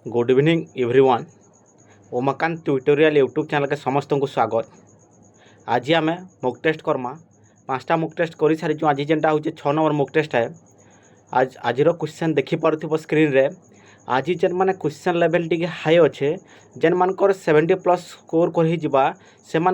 Good evening everyone. Umakant tutorial YouTube channel के समस्त को स्वागत। आज आम मुक टेस्ट करमा 5टा मुक टेस्ट कर सारी। आज जेनटा हूँ 6 नंबर मुक टेस्ट है। आज क्वेश्चन देखिपे स्क्रीन रे। आज जेन मैंने क्वेश्चन लेवल टी हाई अच्छे जेन मानकर 70+ स्कोर कर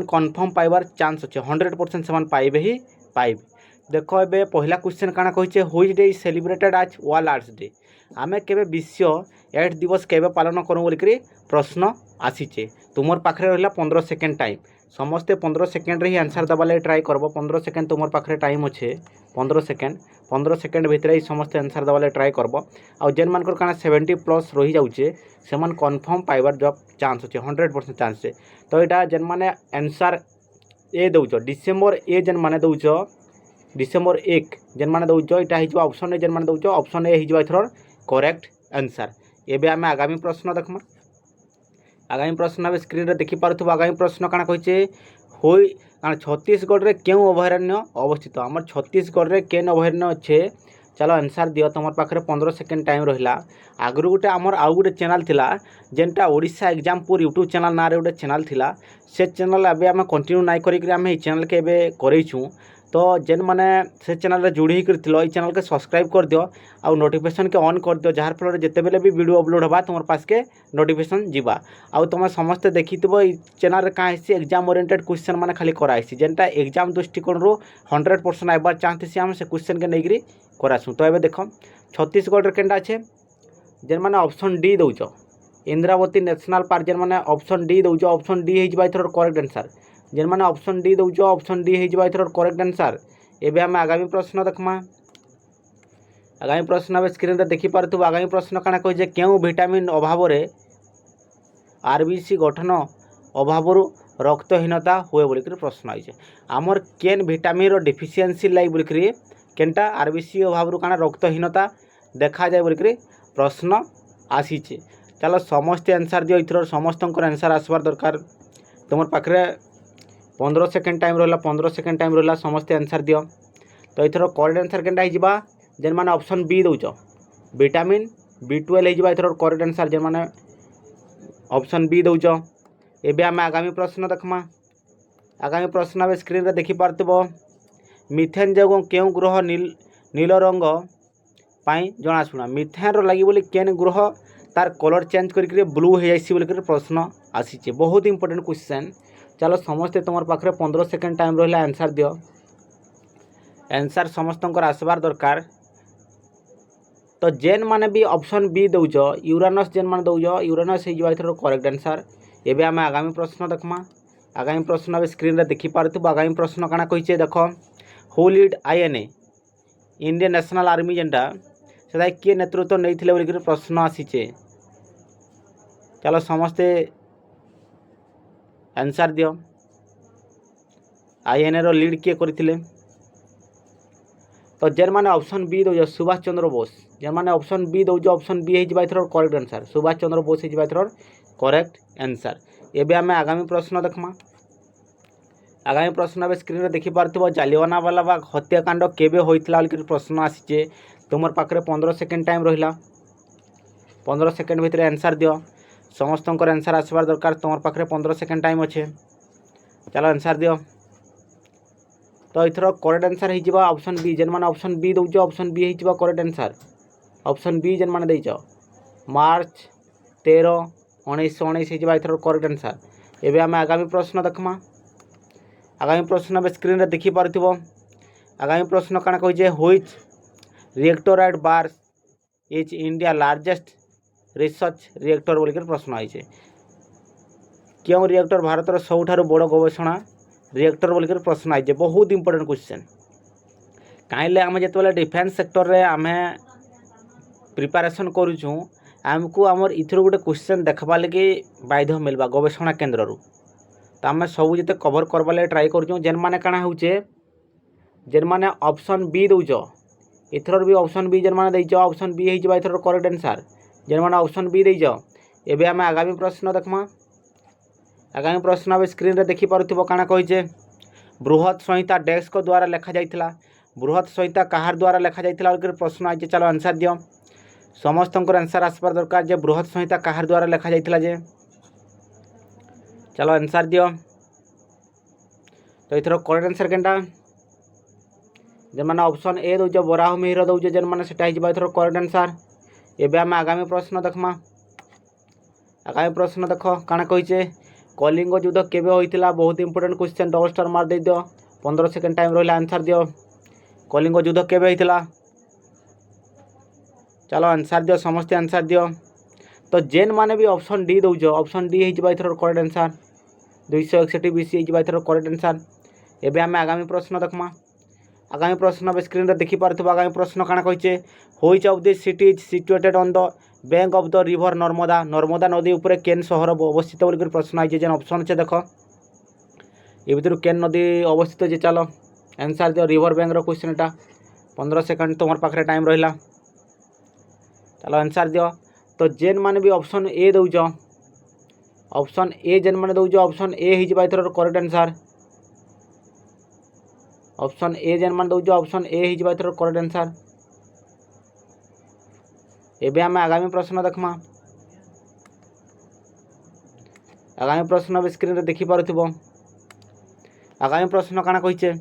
कन्फर्म पाइबार चांस अच्छे 100% से पाइबे ही पाइबे। देख ए पहला क्वेश्चन काना कही व्हिच डे इज सेलिब्रेटेड आज वर्ल्ड आर्ट्स डे। आमे केबे विश्व एड्स दिवस केबे पालन करूँ बोलिक प्रश्न आसीचे। तुमर पाखे रहा 15 सेकेंड टाइम। समस्ते 15 सेकेंड ही आंसर दबा लगे ट्राए करब। 15 सेकेंड तुम पाखे टाइम अच्छे। 15 सेकेंड भितर ही समस्ते आंसर दबा लगे ट्राए करब। आ जेन मानकर काना 70+ रही जाऊे से कन्फर्म पाइबार जब चांस अच्छे 100% चांस है। तो यहाँ जेन मैंने आंसर ए दौच डिसेम्बर ए जेन मैंने दौच डिसेम्बर 1 जेन मैंने दौच यहाँ ऑप्शन ए जेन मैंने दौच ऑप्शन ए हो करेक्ट आंसर। एबे आमे आगामी प्रश्न देखमा। आगामी प्रश्न आबे स्क्रीन रे देखि पारथु। आगामी प्रश्न काना कहिचे होई कारण छत्तीसगढ़ रे केउ अभयारण्य अवस्थित। हमर छत्तीसगढ़ रे केन अभयारण्य अच्छे। चलो आंसर दियो। तुम पाखे 15 सेकेंड टाइम रहा। आगु गोटे आमर आउ गोटे चैनल थिला जेनटा ओडिशा एग्जामपुर यूट्यूब चैनल ना रे गोटे चैनल थिला। से चैनल एबे आमे कंटिन्यू नाइ करी आमे चैनल के एबे करैछु। तो जेन मैंने से चैनल जोड़ी कर चैनल के सब्सक्राइब कर दियो आउ नोटिफिकेशन के ऑन कर दियो। जार फल जिते बेले भी वीडियो अपलोड होगा तुम पास के नोटिफिकेशन जीवा। आउ तुम समस्ते देखी चैनल कहाँ एग्जाम ओरिएंटेड क्वेश्चन माने खाली कराई जेनटा एग्जाम दृष्टिकोण 100% आइबार चाहते आम से क्वेश्चन के नहीं करासु। तो ये देख छत्तीसगढ़ केनटा अच्छे जेन मैंने ऑप्शन डी दौच इंद्रावती नेशनल पार्क। जेन मैंने ऑप्शन डी दौच ऑप्शन डी हो करेक्ट आंसर। जेन मैंने ऑप्शन डी दौच ऑप्शन डी हो करेक्ट आंसर। एबे आम आगामी प्रश्न देखमा। आगामी प्रश्न अब स्क्रीन रे देखि पारथु। आगामी प्रश्न काना कहि केउ विटामिन अभाव रे आरबीसी गठन अभाव रक्तहीनता हुए बोलिक प्रश्न आई। आमर केन विटामिन रो डिफिशिएंसी लाइक बोलिक केनटा आरबीसी अभाव काना रक्तहीनता देखा जाए बोलिक प्रश्न आसीचे। चलो समस्ते आंसर दियो। इथर समस्त आंसर आसबार दरकार। तुम पाखे 15 सेकेंड टाइम रहा। 15 सेकेंड टाइम रहा। समस्ते आंसर दियो। तो इथर करेक्ट आंसर केनटा होइबा जेन माने ऑप्शन बी दौच विटामिन B12 होइबा इथर करेक्ट आंसर। जेन माने ऑप्शन बी दौच। एबे आमे आगामी प्रश्न देखमा। आगामी प्रश्न अब स्क्रीन रे देखि पारतबो मिथेन जगो केउ ग्रह नील रंग पाई जनाशुना। मिथेन रो लागि बोली केन ग्रह तार कलर चेंज करके ब्लू हो जाइसी बोलिक प्रश्न आसीचे। बहुत इंपोर्टेंट क्वेश्चन। चलो समस्ते तुम पाखे 15 सेकेंड टाइम रहा। आंसर दियो। आंसर समस्त आसबार दरकार। तो जेन माने भी ऑप्शन बी दौच यूरानस जेन माने दौच यूरानस हो करेक्ट आंसर। एबे आमे आगामी प्रश्न देखमा। आगामी प्रश्न अब स्क्रीन रे देखि पारथु। आगामी प्रश्न काना कहिचे देख who lead INA Indian national army जेनटा से किए नेतृत्व नहीं थिले बोलिक प्रश्न आसीचे। चलो समस्ते आंसर दियो। आईएनए रो लीड किए करथिले। तो जेन माने ऑप्शन बी दौच सुभाष चंद्र बोस। जेन माने ऑप्शन बी दौच ऑप्शन बी हो इथर करेक्ट आंसर। सुभाष चंद्र बोस हो इथर करेक्ट आंसर। एबे आमे आगामी प्रश्न देखमा। आगामी प्रश्न अब स्क्रीन रे देखि पारथबो जालियानवाला बाग हत्याकांड केबे होइतला बोलिक प्रश्न आसीचे। तुमर पाखे 15 सेकेंड टाइम रहा। 15 सेकेंड भितर आंसर दियो। समस्त आंसर आसबार दरकार। तुम पाखे 15 सेकेंड टाइम अच्छे। चलो आंसर दियो। तो इथर करेक्ट आंसर हो ऑप्शन बी। जेन माने ऑप्शन बी दौच ऑप्शन बी हो करेक्ट आंसर। ऑप्शन बी जेन माने देइच मार्च 13 1919 हो इथर करेक्ट आंसर। एबे आमे आगामी प्रश्न देखमा। आगामी प्रश्न अब स्क्रीन रे देखि पारथबो। आगामी प्रश्न काना कहिजे which reactor at BARC is India largest research reactor बोलिक प्रश्न आइছে। क्यों रिएक्टर भारतर सबुठारु बड़ गवेषणा रिएक्टर बोलिक प्रश्न आइছে। बहुत इंपोर्टेंट क्वेश्चन। कहीं आम जो डिफेन्स सेक्टर रे आमे प्रिपरेशन करूँ आमको आमर इथर गोटे क्वेश्चन देखा लगे बाध्य मिलवा गवेषणा केन्द्र रू। तो आम सब जिते कवर करवा लगे ट्राए करूँ। जेन माने काना होचे जेन माने ऑप्शन बी दौच इथर भी ऑप्शन बी जेन माने देइच ऑप्शन बी हो इथर करेक्ट आंसर। जेन माने ऑप्शन बी देइच। एबे आमे आगामी प्रश्न देखमा। आगामी प्रश्न अब स्क्रीन रे देखि पारथबो काना कहिचे बृहत संहिता डेस्क द्वारा लिखा जाइथिला। बृहत संहिता कहार द्वारा लिखा जाइथिला बोलिक प्रश्न आइचे। चलो आंसर दियो। समस्तंकर आंसर आसबार दरकार जे बृहत संहिता काहार द्वारा लिखा जाइतिला जे चलो आंसर दियो। तो इथर करेक्ट आंसर केनटा जे माने ऑप्शन ए दउज बराह मिहिर दउज जेन माने सेटा हिजबा इथर करेक्ट आंसर। एबे हम आगामी प्रश्न देखमा। आगामी प्रश्न देख काना कहिचे कलिंग युद्ध केबे होइतिला बहुत इंपोर्टेंट क्वेश्चन डबल स्टार मार दे दियो 15 सेकंड टाइम रहला आंसर दियो। कलिंग युद्ध केबे होइतिला चलो आंसर दियो समस्त आंसर दियो। तो जेन माने भी ऑप्शन डी दउज ऑप्शन डी हिजबा इथर करेक्ट आंसर 261 बीसी हिजबा इथर करेक्ट आंसर। एबे हम आगामी प्रश्न देखमा। आगामी प्रश्न स्क्रीन रे देखि पारथबो। आगामी प्रश्न काना कहिचे which of this city is situated on the bank of the river Narmada. Narmada नदी ऊपर केन शहर अवस्थित बोल प्रश्न आइए जेन ऑप्शन छे देख ए भीतर केन नदी अवस्थित जे चलो आंसर दियो रिवर बैंक रो क्वेश्चन एटा 15 सेकंड तुमर पाखरे टाइम रहिला चलो आंसर दियो। तो जेन माने भी ऑप्शन ए दउज ऑप्शन ए जेन माने दउज ऑप्शन ए हिजबा इथर करेक्ट आंसर। ऑप्शन ए जेन माने दउज ऑप्शन ए हिजबा इथर करेक्ट आंसर। एबे हम आगामी प्रश्न देखमा। आगामी प्रश्न स्क्रीन रे देखि पारथबो। आगामी प्रश्न काना कहिचे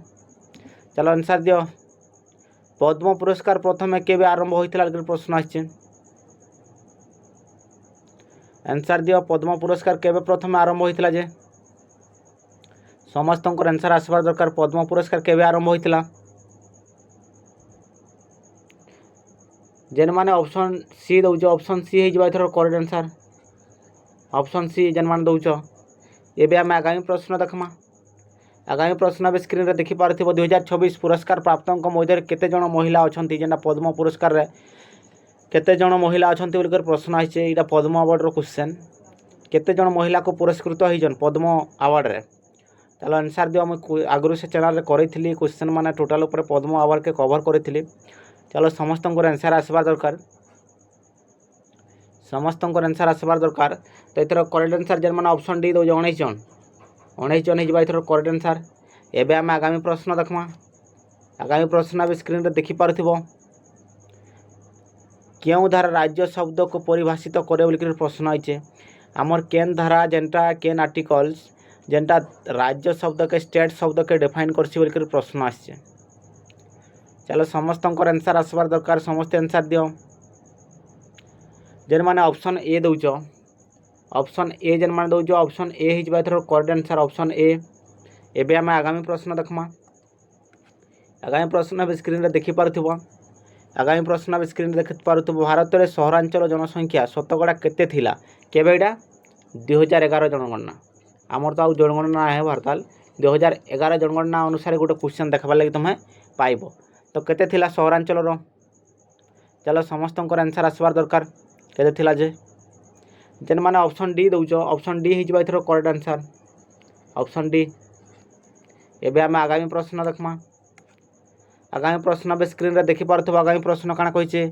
चलो आंसर दियो। पद्म पुरस्कार प्रथमे केबे आरंभ होइतिला प्रश्न आछे आंसर दियो। पद्म पुरस्कार केबे प्रथमे आरंभ होइतिला जे समस्तंकर आंसर आसबार दरकार। पद्म पुरस्कार केबे आरंभ होइतिला जेन माने ऑप्शन सी दउज ऑप्शन सी हिजबा इथर करेक्ट आंसर। ऑप्शन सी जेन माने दउज। एबे हम आगामी प्रश्न देखमा। आगामी प्रश्न स्क्रीन रे देखि पारथिबो 2026 पुरस्कार प्राप्तंक मध्य केते जण महिला अछंती जेना पद्म पुरस्कार रे केते जण महिला अछंती बोलकर प्रश्न आइछे। एटा पद्म अवार्ड रो क्वेश्चन केते जण महिला को पुरस्कृत होइजन पद्म अवार्ड रे चलो आंसर दियो। हम आगुरु से चैनल रे करिथिली क्वेश्चन माने टोटल ऊपर पद्म अवार्ड के कवर करिथिली चलो समस्तंकर आंसर आसबार दरकार। समस्तंकर आंसर आसबार दरकार। तो इथर करेक्ट आंसर जेन माने ऑप्शन डी दउज 19 जन हिजबा इथर करेक्ट आंसर। एबे हम आगामी प्रश्न देखमा। आगामी प्रश्न भी स्क्रीन रे देखि पारथिबो। क्यों धारा राज्य शब्द को परिभाषित करे बोलकर प्रश्न आइछे आमर केन धारा जेनटा केन आर्टिकल्स जेनटा राज्य शब्द के स्टेट शब्द के डिफाइन करछि बोलकर प्रश्न आछे चलो समस्तंकर आंसर आसबार दरकार। समस्त आंसर दियो जेन माने ऑप्शन ए दउज ऑप्शन ए जेन माने दउज ऑप्शन ए हिजबा इथर करेक्ट आंसर ऑप्शन ए। एबे हम आगामी प्रश्न देखमा। आगामी प्रश्न भी स्क्रीन रे देखि पारथिबो। आगामी प्रश्न स्क्रीन देखि पारथबो। भारत रे सहरांचल जनसंख्या शतकड़ा केते थिला केबे एटा 2011 जनगणना आमर तो जनगणना है भारताल 2011 जनगणना अनुसार गोटे क्वेश्चन देखबार लगी तुम्हें पाइबो। तो केते थिला सहरांचल रो चलो समस्तंकर आंसर आसबार दरकार केते थिला जे जेन माने ऑप्शन डी दउज ऑप्शन डी हिजबा इथर करेक्ट आंसर ऑप्शन डी। एबे हम आगामी प्रश्न देखमा। आगामी प्रश्न बे स्क्रीन रे देखि पारथबो। आगामी प्रश्न काना कहिचे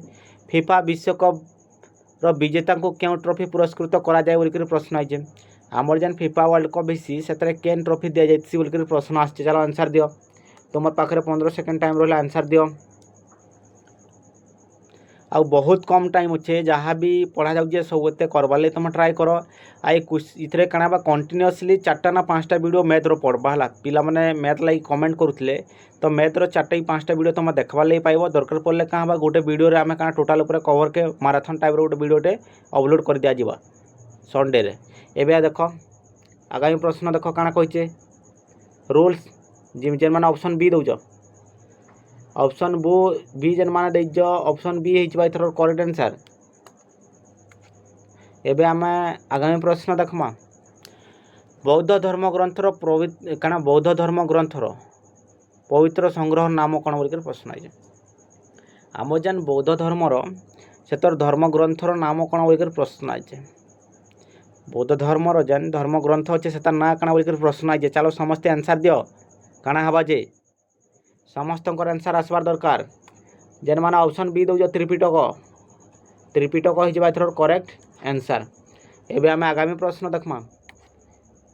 फीफा विश्व कप रो विजेता को क्यों ट्रॉफी पुरस्कृत करा जाय बोलकर प्रश्न आइछे आमर जेन फीफा वर्ल्ड कप हिसी सेतरे केन ट्रॉफी दिया जायछि बोलकर प्रश्न आछे चलो आंसर दियो। तुमर पाखरे 15 सेकंड टाइम रहला आंसर दियो। आ बहुत कम टाइम अच्छे जहाँ भी पढ़ा जाऊे सब एत करवार लगे तुम ट्राए कर आई इथरे काना बा कंटिन्यूअसली 4टा ना 5टा वीडियो मैथ रो पढ़वा है पिला माने मैथ लगी कमेंट करुले तो मैथ रो 4टा 5टा वीडियो तुम देखवार लगे पाइब दरकार पड़े क्या बा गोटे वीडियो आम क्या टोटाल उपर कवर के माराथन टाइप गोटे वीडियोटे अपलोड कर दिया जावा संडे रे। एबे देख आगामी प्रश्न देख काना कहिचे रूल्स जेन माने ऑप्शन बी दउज ऑप्शन बी जेन माने देज ऑप्शन बी हिजबा इथर करेक्ट आंसर। एबे आम आगामी प्रश्न देखमा बौद्ध धर्म ग्रंथर काना बौद्ध धर्म ग्रंथर पवित्र संग्रह नाम कौन बोलिकर प्रश्न आई आम जेन बौद्ध धर्मर से तर धर्म ग्रंथर नाम कौन बोलिकर प्रश्न आई बौद्ध धर्मर जेन धर्म ग्रंथ अच्छे से ना काना बोलिकर प्रश्न आई चलो समस्ते आंसर दियो काना हवा जे समस्तंकर आंसर आसबार दरकार जेन माने ऑप्शन बी दउज त्रिपिटक हिजबा इथर करेक्ट आंसर। एबे आम आगामी प्रश्न देखमा।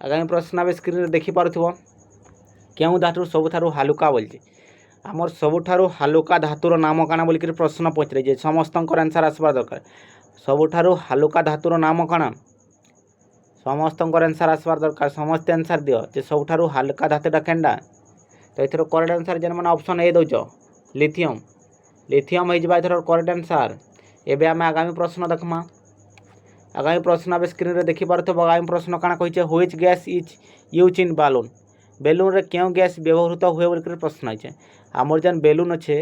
आगामी प्रश्न स्क्रीन देखि पारथिबो क्यों धातु सबुठारु हालुका बोलछि आमर सबुठारु हालुका धातुर नाम काना बोलिक प्रश्न पचरे समस्तंकर आंसर आसबार दरकार। सबुठारु हालुका धातुर नाम काना समस्तंकर आंसर आसबार दरकार। समस्ते आंसर दियो जे सबुठारु हालुका धातुटा केनडा। तो एथर करेक्ट आंसर जेन माने ऑप्शन ए दउछ लिथियम। लिथियम हो जबा एथर करेक्ट आंसर। एबे आमे आगामी प्रश्न देखमा। आगामी प्रश्न अब स्क्रीन रे देखि पारथबो। आगामी प्रश्न काना कहिचे which gas is use in balloon. Balloon रे क्यों गैस व्यवहृत हुए बोलिक प्रश्न आइছে। आमर जेन बेलून अच्छे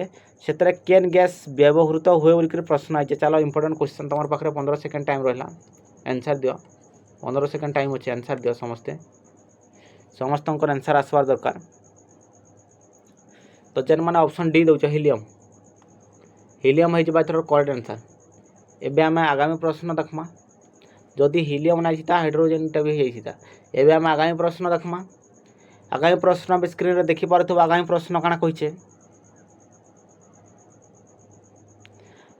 से केन गैस व्यवहृत हुए बोलिक प्रश्न आइছে। चलो इंपोर्टेंट क्वेश्चन तुम पाखे 15 सेकेंड टाइम रहा। आंसर दियो 15 सेकेंड टाइम अच्छे। आंसर दियो समस्ते समस्त आंसर आसबार दरकार। तो जेन माने ऑप्शन डी दउछ हिलियम। हिलियम हो एथर करेक्ट आंसर। एबे आमे आगामी प्रश्न देखमा। जदि हिलियम ना था हाइड्रोजन भी होता। एबे आमे आगामी प्रश्न देखमा। आगामी प्रश्न अब स्क्रीन रे देखि पारथबो। आगामी प्रश्न काना कहिचे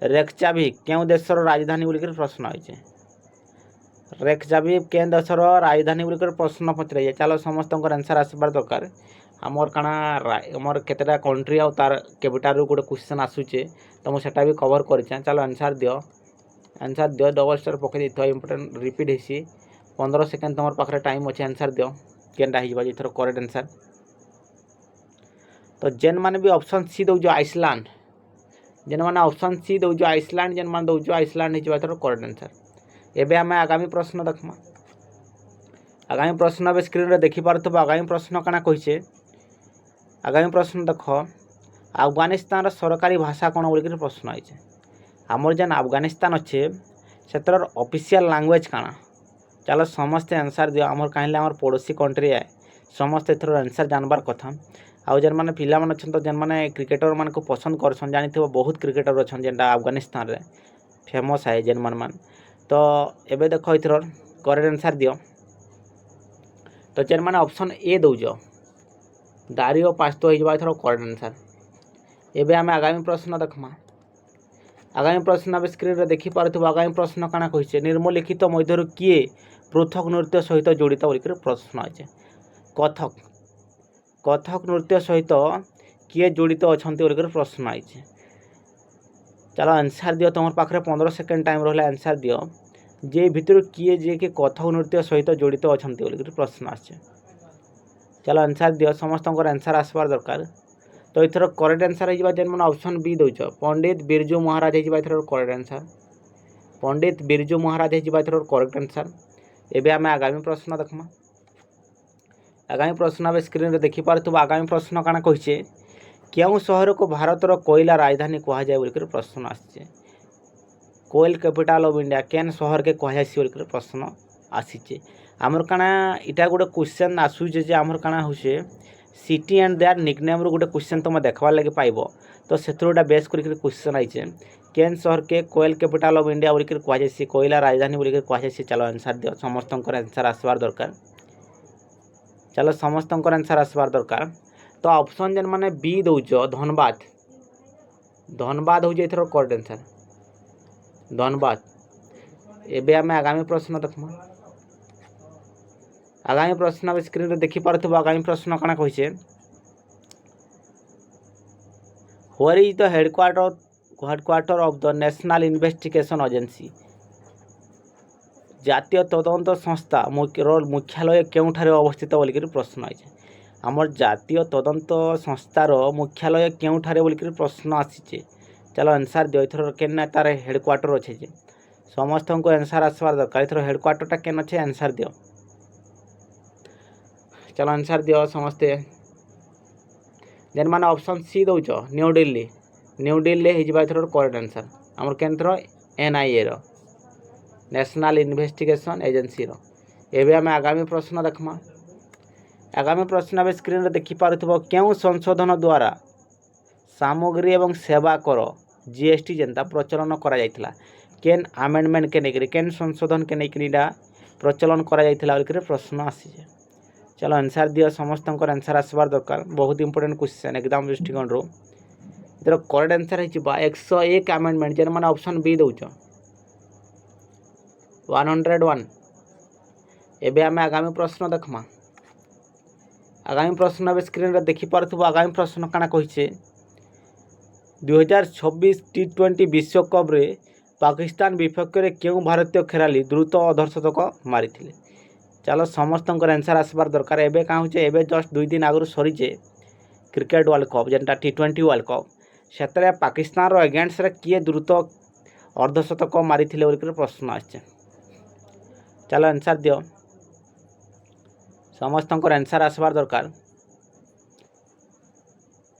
रेकचाविक केउ देशर राजधानी बोलिक प्रश्न आइছে। रेकचाविक केन देशर राजधानी बोलिक प्रश्न पचराइए। चलो समस्त आंसर आसबार दरकार। आमर काना आमर केतेटा कंट्री आ तार कैपिटल रो गोटे क्वेश्चन आसुचे तो मु सेटा भी कवर करछे। चलो आंसर दियो। आंसर दियो डबल स्टार पकई देथो। इंपोर्टेंट रिपीट हेसी 15 सेकेंड तुम पाखे टाइम अच्छे। आंसर दियो केनटा हिजबा एथर करेक्ट आंसर। तो जेन माने भी ऑप्शन सी दउजो आइसलैंड। जेन माने ऑप्शन सी दउजो आइसलैंड। जेन माने दउजो आइसलैंड हिजबा एथर करेक्ट आंसर। एबे आमे आगामी प्रश्न देखमा। आगामी प्रश्न अब स्क्रीन रे देखि पारथबो। आगामी प्रश्न काना कहिचे। आगामी प्रश्न देख अफगानिस्तान सरकारी भाषा कौन बोलिक प्रश्न आइছে। आमर जेन अफगानिस्तान अच्छे से ऑफिशियल लैंग्वेज काना। चलो समस्ते आंसर दियो। आमर कहीं आमर पड़ोसी कंट्री है समस्ते एथर आंसर जानबार कथा। आउ जेन माने पिला मन अछन तो जेन माने क्रिकेटर मान को पसंद करछन जानिथिबो बहुत क्रिकेटर अछन जेनटा अफगानिस्तान रे फेमस है जेन मान। तो एबे देखो एथर करेक्ट आंसर दियो। तो जेन माने ऑप्शन ए दउजो दारियो पास्तो हिजबा एथर करेक्ट आंसर। एबे आमे आगामी प्रश्न देखमा। आगामी प्रश्न अब स्क्रीन रे देखि पारथबो। आगामी प्रश्न काना कहिছে निम्नलिखित मध्यरु किए पृथक नृत्य सहित जड़ित बोलिक प्रश्न आइছে। कथक। कथक नृत्य सहित किए जड़ित अछंती बोलिक प्रश्न आइছে। चलो आंसर दियो तुम पाखे 15 सेकेंड टाइम रहा। आंसर दियो जे भितर किए जे कि कथक नृत्य सहित जड़ित अछंती बोलिक प्रश्न आइছে। चलो आंसर दियो समस्त आंसर आसबार दरकार। तो इथर करेक्ट आंसर है जेन मन ऑप्शन बी दउछ पंडित बिरजू महाराज है ether correct answer. Pandit Birju Maharaj है इथर करेक्ट आंसर। एबे आमे आगामी प्रश्न देखमा। आगामी प्रश्न अब स्क्रीन रे देखि पारथबो। आगामी प्रश्न काना कहिছে केउ शहर को भारतर कोयला राजधानी कहा जाय बोलिक प्रश्न आछे। कोयल कैपिटल ऑफ इंडिया केन शहर के कहा जाय बोलिक प्रश्न आसीचे। आमर काना इटा गोटे क्वेश्चन आसुचे जे आमर काना होसे सिटी एंड देयर निकनेम रो गोटे क्वेश्चन तुम देखबार लगे पाइबो। तो सेथुर गोटे बेस करिक क्वेश्चन आइছে केन शहर के कोयल कैपिटल ऑफ इंडिया बोलिक कहा जाय कोयला राजधानी बोलिक कहा जाय। चलो आंसर दियो समस्त आंसर आसबार दरकार। चलो समस्त आंसर आसबार दरकार। तो ऑप्शन जेन माने बी दउछ धनबाद। धनबाद हो एथर करेक्ट आंसर धनबाद। एबे आमे आगामी प्रश्न देखमा। आगामी प्रश्न अब स्क्रीन रे देखि पारथबो। आगामी प्रश्न काना कहिছে where is the headquarter of the national investigation agency. जातीय तदंत संस्था मुख्यालय केउठारे अवस्थित बोलिक प्रश्न आइছে। आमर जातीय तदंत संस्थार मुख्यालय केउठारे बोलिक प्रश्न आसीचे। चलो आंसर दियो एथर केन तार हेडक्वार्टर अच्छे जे समस्त को आंसर आसबार दरकार। एथर हेडक्वार्टरटा केन अच्छे आंसर दियो। चलो आंसर दियो समस्ते जेन माने ऑप्शन सी दउछ न्यू दिल्ली। न्यू दिल्ली हिजबा एथर करेक्ट आंसर। आमर केन थरो एनआईए रो नेशनल इन्वेस्टिगेशन एजेंसी रो। एबे आमे आगामी प्रश्न देखमा। आगामी प्रश्न अब स्क्रीन रे देखि पारथबो केउ संशोधन द्वारा सामग्री एवं सेवा कर जीएसटी जेनता प्रचलन करा जायतिला। केन अमेंडमेंट के नेकरी केन संशोधन के नेकरीडा प्रचलन करा जायतिला बोलिक प्रश्न आसीजे। चलो आंसर दियो समस्त आंसर आसबार दरकार। बहुत इंपोर्टेंट क्वेश्चन एग्जाम दृष्टिकोण रो इधर करेक्ट आंसर है 101 अमेंडमेंट जेन माने ऑप्शन बी दउछ 101। एबे आमे आगामी प्रश्न देखमा। आगामी प्रश्न अब स्क्रीन रे देखि पारथबो। आगामी प्रश्न काना कहिছে 2026 T20 विश्वकप रे पाकिस्तान विपक्ष में क्यों भारतीय खेलाड़ी द्रुत अर्धशतक मारी। चलो समस्त आंसर आसबार दरकार। एबे क्या होचे, एबे जस्ट 2 दिन आगु सरीचे क्रिकेट वर्ल्ड कप जेनटा T20 वर्ल्ड कप, से पाकिस्तान रो एगेंस्ट रे किए द्रुत अर्धशतक मारी बोल प्रश्न आछे। चलो आंसर दियो, समस्त आंसर आसबार दरकार,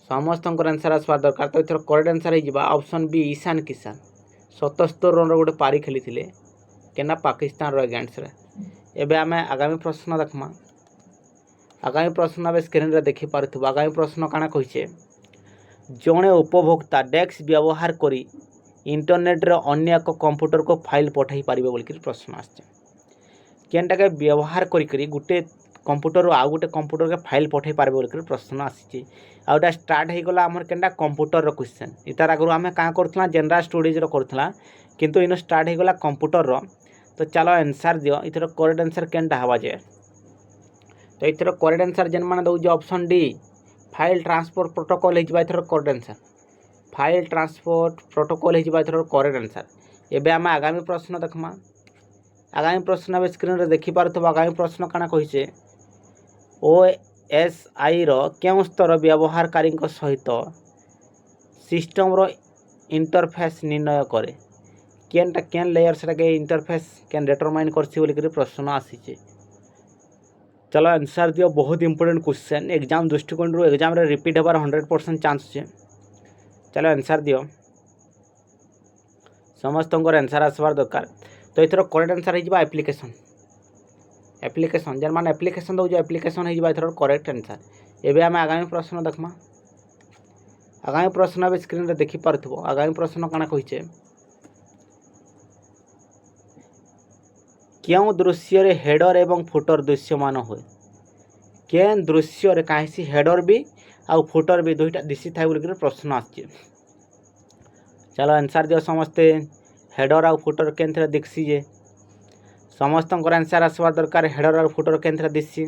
समस्त आंसर आसबार दरकार। तो इथर करेक्ट आंसर होइबा option B Ishan Kishan. 77 run गोटे पारी खेली केना पाकिस्तान रो एगेंस्ट रे। एबे आमे आगामी प्रश्न देखमा। आगामी प्रश्न अब स्क्रीन रे देखि पारथुबा। आगामी प्रश्न काना कहिचे, जणे उपभोक्ता डेस्क व्यवहार करी इंटरनेट रे अन्य एक कंप्यूटर को फाइल पठाई पारिबे बोल के प्रश्न आछे। केनटा के व्यवहार करी गुटे कंप्यूटर आउ गुटे कंप्यूटर के फाइल पठाई पारिबे बोल के प्रश्न आछे। आउटा स्टार्ट हे गला हमर केनटा कंप्यूटर रो क्वेश्चन। इतार आगु आमे का करथला जनरल स्टडीज रो करथला, किंतु इनो स्टार्ट हे गला कंप्यूटर रो। तो चलो आंसर दियो, इथर करेक्ट आंसर केनटा हवा जे। तो इथर करेक्ट आंसर जेन माने दउ जे option D file transfer protocol हे जबा। इथर correct answer file transfer protocol हे जबा। इथर करेक्ट आंसर। एबे आमे आगामी प्रश्न देखमा। आगामी प्रश्न अब स्क्रीन रे देखि पारथबा। आगामी प्रश्न काना कहिसे, OSI रो केउ स्तर व्यवहारकारी सहित सिस्टम रो इंटरफेस निर्णय करे। केनटा केन लेयर से के इंटरफेस केन डिटरमाइन करछि बोली के प्रश्न आसीचे। चलो आंसर दियो, बहुत इंपोर्टेंट क्वेश्चन। एग्जाम दृष्टिकोण रो एग्जाम रे रिपीट होबार 100% चांस छे। चलो आंसर दियो, समस्त आंसर आसबार दरकार। तो इथर करेक्ट आंसर हो एप्लिकेशन। एप्लिकेशन जन मान एप्लिकेशन दउ जे एप्लिकेशन हो इथर करेक्ट आंसर। एबे आमे आगामी प्रश्न देखमा। आगामी प्रश्न अब स्क्रीन रे देखि पारथबो। आगामी प्रश्न काना कहिचे, क्यों दृश्य रे हेडर एवं फुटर दृश्यमान हुए। केन दृश्य रे काहीसी हेडर भी आउ फुटर भी दुईटा दिशि थाय बोल के प्रश्न आछे। चलो आंसर दियो समस्ते। हेडर आउ फुटर केनथरा दिखसी जे, समस्त आंसर आसबार दरकार। हेडर आउ फुटर केनथरा दिससी।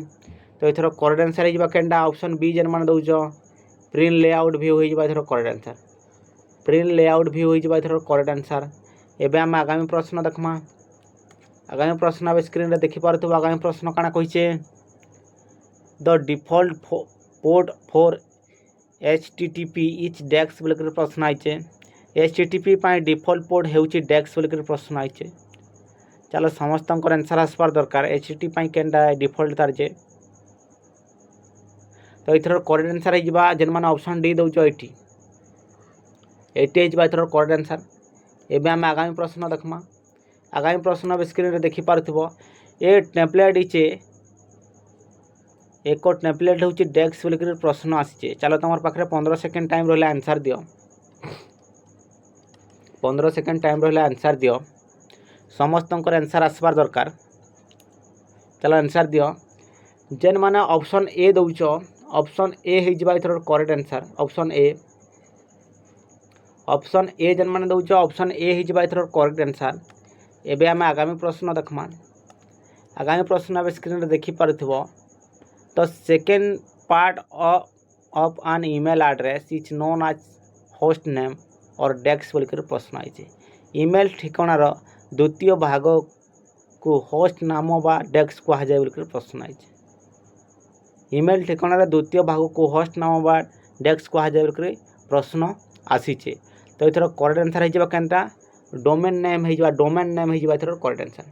तो इथर करेक्ट आंसर हिजबा केनटा ऑप्शन बी जेन मान दउजो प्रिंट लेआउट व्यू हिजबा। इथर correct answer print layout view हिजबा। इथर करेक्ट आंसर। एबे हम आगामी प्रश्न देखमा। आगामी प्रश्न अब स्क्रीन रे देखि पारथबो। आगामी प्रश्न काना कहिचे, the default port for HTTP इच डेक्स बोल के प्रश्न आइचे। HTTP पाई डिफॉल्ट पोर्ट हेउची डेक्स बोल के प्रश्न आइचे। चलो समस्त आंसर आसबार दरकार। HTTP पाई केनटा डिफॉल्ट तार जे। तो इथर करेक्ट आंसर हिजबा जेन माने ऑप्शन डी दउचो 80 हिजबा। इथर करेक्ट आंसर। एबे हम आगामी प्रश्न देखमा। आगामी प्रश्न अब स्क्रीन रे देखि पारथबो। ए टेम्पलेट इचे एको टेम्पलेट होची डेक्स बोल के प्रश्न आसीचे। चलो तमर पाखरे 15 सेकंड टाइम रहले आंसर दियो। 15 सेकंड टाइम रहले आंसर दियो। समस्त आंसर आसबार दरकार। चलो आंसर दियो, जेन माने ऑप्शन ए दउचो ऑप्शन ए हिजबा। इथर correct answer option A. Option A जेन माने दउचो ऑप्शन ए हिजबा। इथर करेक्ट आंसर। एबे आमे आगामी प्रश्न देखमा। आगामी प्रश्न अब स्क्रीन रे देखि पारथबो। तो second part of an email address is known as host name और डेस्क बोल के प्रश्न आइছে। ईमेल ठिकानार द्वितीय भाग को होस्ट नाम बा डेस्क कहा जाए बोल के प्रश्न आइছে। ईमेल ठिकानार द्वितीय भाग को होस्ट नाम बा डेस्क कहा जाए बोल के प्रश्न आसीছে। तो इथर करेक्ट आंसर हिजबा केनटा डोमेन नेम हिजबा। डोमेन नेम हिजबा इथर करेक्ट आंसर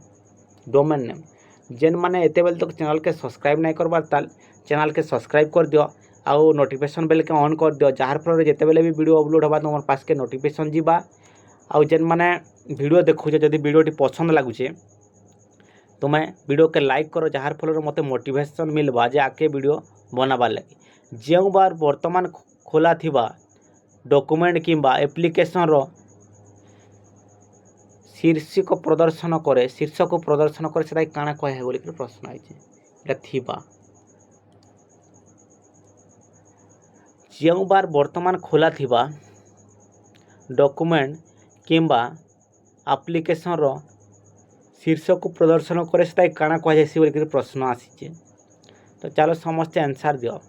डोमेन नेम। जेन माने एते बेल तक चैनल के सब्सक्राइब नहीं करबार ताल चैनल के सब्सक्राइब कर दियो आउ नोटिफिकेशन बेल के ऑन कर दियो, जार फल जेते बेले भी वीडियो अपलोड होबा तुम पास के नोटिफिकेशन जीवा। आउ जेन माने वीडियो देखुचे जदि वीडियोटी पसंद लागुचे तुम वीडियो के लाइक करो, जार फल मते मोटिवेशन मिलबा जे आके वीडियो बनाबार लगी। जो बार वर्तमान खोला थिबा डॉक्यूमेंट किंबा एप्लिकेशन रो शीर्षक प्रदर्शन करे सेटा काना कहे बोल के प्रश्न आइছে। एटा थिबा जो बार वर्तमान खोला थिबा डॉक्यूमेंट किंबा एप्लिकेशन रो शीर्षक प्रदर्शन करे सेटा काना कहे जायसी बोल के प्रश्न आसीছে। तो चलो समस्त आंसर दियो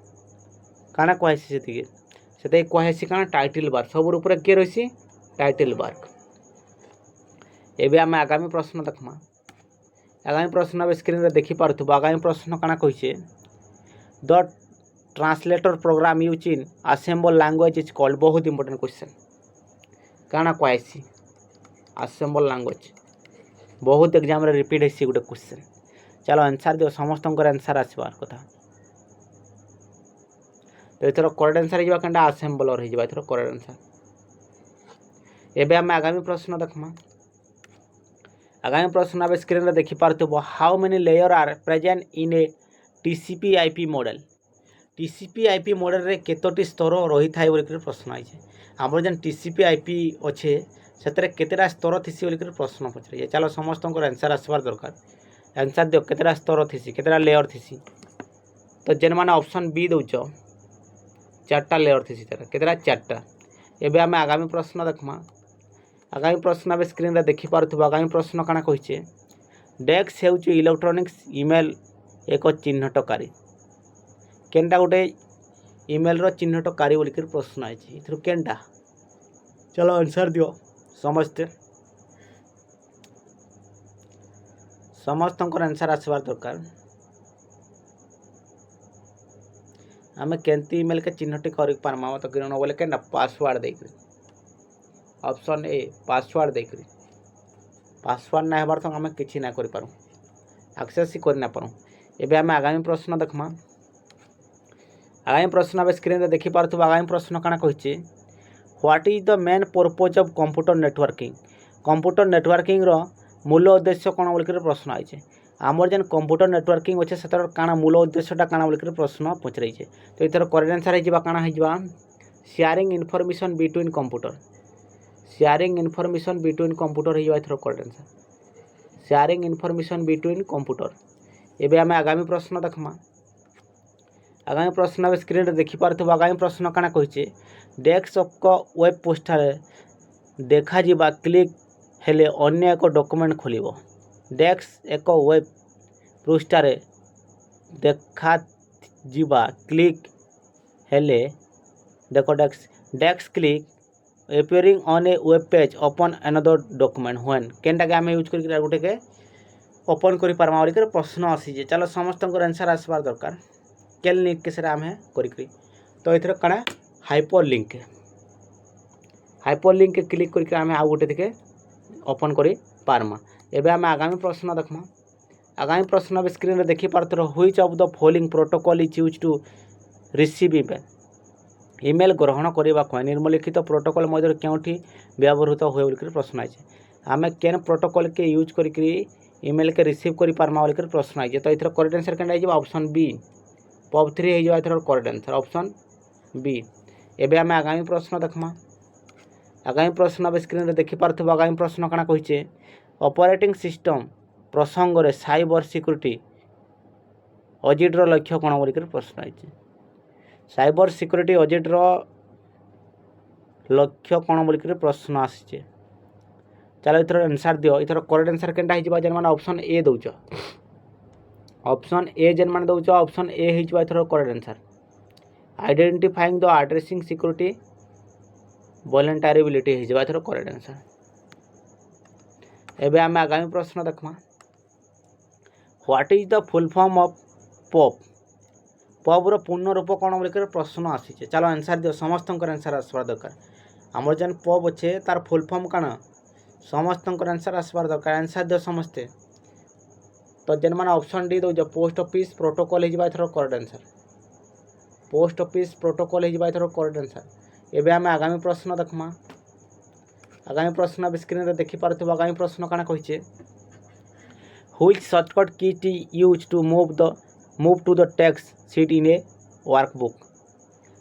काना कहे से कहेसी कण टाइटल बार सब ऊपर किए रही टाइटल बार। एबे आम आगामी प्रश्न देखमा। आगामी प्रश्न स्क्रीन रे देखि पारथुबो। आगामी प्रश्न काना कहिसे the translator program use in assemble language is called. बहुत इंपोर्टेंट क्वेश्चन काना कहसी असेंबल लैंग्वेज बहुत एग्जाम रे रिपीट हेसी गोटे क्वेश्चन। चलो आंसर दियो समस्त आंसर आसबार कथा। तो एथर करेक्ट आंसर हिजबा कंडा असेंबलर हिजबा एथर करेक्ट आंसर। एबे हम आगामी प्रश्न देखमा। आगामी प्रश्न अब स्क्रीन रे देखि पारथुबो। How many layer are present in a TCP IP model. TCP IP model रे केतोटी स्तर रही थाए बोली प्रश्न आइछे। हमर जन टीसीपी आईपी अच्छे से केतेटा स्तर थीसी बोली प्रश्न पचरे। चलो समस्त आंसर आसबार दरकार। आंसर दियो केतेटा स्तर थीसी केतेटा लेयर थीसी। तो जेन माने ऑप्शन बी दउछ 4टा लेयर थीसी केतेटा 4टा। एबे हम आगामी प्रश्न देखमा। आगामी प्रश्न अब स्क्रीन रे देखि पारथुबो। आगामी प्रश्न काना कहिছে डेस्क हेउछ इलेक्ट्रॉनिक्स ईमेल एक चिन्हटकारी। केनटा गोटे ईमेल रो चिन्हटकारी बोली प्रश्न आइछि इथरो केनटा। चलो आंसर दियो समझते समस्त आंसर आसबार दरकार। आम केंती ईमेल के चिन्हटी कर पारमा तो किरण बोले केनटा पासवर्ड देकर। ऑप्शन ए पासवर्ड देकर। पासवर्ड ना हेबार तो आम किसी ना कर पारूँ एक्सेस ही करना पारूँ। एबे आम आगामी प्रश्न देखमा। आगामी प्रश्न अब स्क्रीन रे देखि पारथुबो। आगामी प्रश्न काना कहिছে what is the main purpose of computer networking. Computer networking रो मूल उद्देश्य कौन बोल प्रश्न आइছে। आमर जेन कंप्यूटर नेटवर्किंग अच्छे से काना मूल उद्देश्यटा काना बोल प्रश्न पचराइছে। तो इथर करेक्ट आंसर हिजबा काना हिजबा sharing information between computer. Sharing information between computer हिजबा इथर correct answer sharing information between computer. एबे आमे आगामी प्रश्न देखमा। आगामी प्रश्न अब स्क्रीन रे देखि पारथुबो। आगामी प्रश्न काना कहिছে डेस्कटॉप को वेब पोस्टर देखा जिबा क्लिक हेले अन्य एक डॉक्यूमेंट खोलिबो। डेस्क एक वेब पृष्ठारे देखा जिबा क्लिक हेले देखो desk click appearing on a web page open another document when केनटा के आम यूज कर गोटे के ओपन कर पारमा बोलिक प्रश्न आसी। चलो समस्त आंसर आसबार दरकार। केल लिंक के सर आम करी तो ये कण हाइपर लिंक के क्लिक करके आम आउ गोटे के ओपन कर पारमा। एबे आम आगामी प्रश्न देखमा। आगामी प्रश्न अब स्क्रीन रे देखि पारथुर which of the following protocol is use to receive email. Email ग्रहण करने निम्नलिखित प्रोटोकॉल मध्य क्योंठी व्यवहृत हुए बोल प्रश्न आइए। आम केन प्रोटोकॉल के यूज करी ईमेल के रिसीव कर पारमा बोल प्रश्न आइए। तो इथर करेक्ट आंसर केनटा ऑप्शन बी POP3 हो इथर करेक्ट आंसर ऑप्शन बी। एबे आम आगामी प्रश्न देखमा। आगामी प्रश्न अब स्क्रीन रे देखि पारथुबो। आगामी प्रश्न काना कहिছে ऑपरेटिंग सिस्टम प्रसंग रे साइबर सिक्योरिटी ऑडिट रो लक्ष्य कोन बोल प्रश्न आइए। साइबर सिक्योरिटी ऑडिट रो लक्ष्य कौन बोल प्रश्न आसी। चलो इथर आंसर दियो। इथर करेक्ट आंसर केनटा हिजबा जेन माने ऑप्शन ए दउछ। ऑप्शन ए जेन माने दउछ ऑप्शन ए हिजबा इथर correct answer identifying the addressing security vulnerability हिजबा इथर करेक्ट आंसर। एबे हम आगामी प्रश्न देखमा। What is the full form of POP. POP रो पूर्ण रूप कौन बोल प्रश्न आसी। चलो आंसर दियो समस्त आंसर आसबार दरकार। आमर जेन पॉप अच्छे तार फुल फॉर्म काना समस्त आंसर आसबार दरकार। आंसर दियो समस्ते। तो जेन माने ऑप्शन डी दो पोस्ट ऑफिस प्रोटोकॉल हिजबा इथर correct answer post office protocol हिजबा इथर करेक्ट आंसर। एबे हम आगामी प्रश्न देखमा। आगामी प्रश्न अब स्क्रीन रे देखि पारथुबो। आगामी प्रश्न काना कहिছে व्हिच शॉर्टकट की टी use to move to the text sheet in a workbook.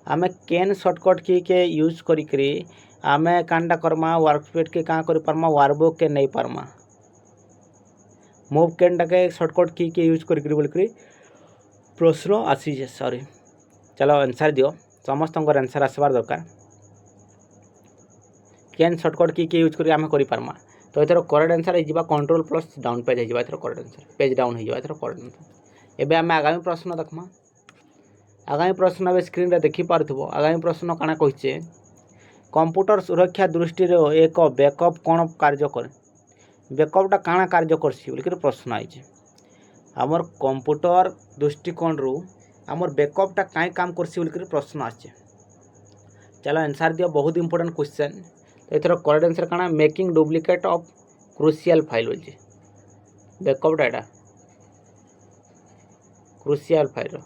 आमे केन शॉर्टकट की के यूज करी आमे कांडा करमा वर्कशीट के का कर पारमा वर्कबुक के नहीं पारमा। मूव केनटा के शॉर्टकट की के यूज करी बोल प्रश्न आसी। सॉरी चलो आंसर दियो समस्त आंसर आसबार दरकार। केन शॉर्टकट की के यूज करी आमे करि पारमा। तो इथर करेक्ट आंसर हिजबा कंट्रोल प्लस डाउन पेज हिजबा इथर करेक्ट आंसर पेज डाउन हिजबा इथर करेक्ट आंसर। एबे आमे आगामी प्रश्न देखमा। आगामी प्रश्न अब स्क्रीन रे देखि पारुथबो। आगामी प्रश्न काना कहिचे कंप्यूटर सुरक्षा दृष्टि रे एक बैकअप कोन कार्य करे। बैकअपटा काना कार्य करसी बोलिकर प्रश्न आइছে। हमर कंप्यूटर दृष्टिकोण रु हमर बैकअपटा काई काम करसी बोलिकर प्रश्न आछे। चलो आंसर दियो। बहुत इंपोर्टेंट क्वेश्चन। तो एथरो करेक्ट आंसर काना making duplicate of crucial file बोलछे। Backup data crucial file.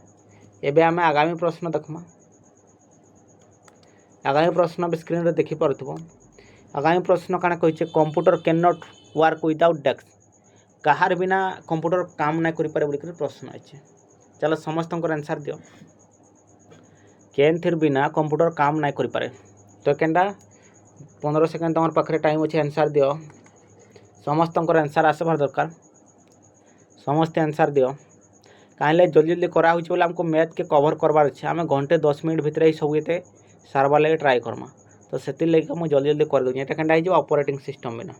एबे हमें आगामी प्रश्न देखमा। आगामी प्रश्न स्क्रीन रे देखि पारुथबो। आगामी प्रश्न काना कहिचे computer can not work without dash. कहार बिना कंप्यूटर काम ना करि पारे बोलिकर प्रश्न आछे। चलो समस्त आंसर दियो। केन थिर बिना कंप्यूटर काम ना करि पारे। तो केनडा 15 सेकंड तमर पाखरे टाइम अछि। आंसर दियो। समस्त आंसर आसबार दरकार। समस्त आंसर दियो। काहेले जल्दी जल्दी करा होछि बोले हमको मैथ के कवर करबार अछि। हमें घंटे 10 मिनट भितर ही सब एते सारबा लगे ट्राई करमा। तो सेति लेके मु जल्दी जल्दी कर दोनी। एटा केनडा हिजो ऑपरेटिंग सिस्टम बिना।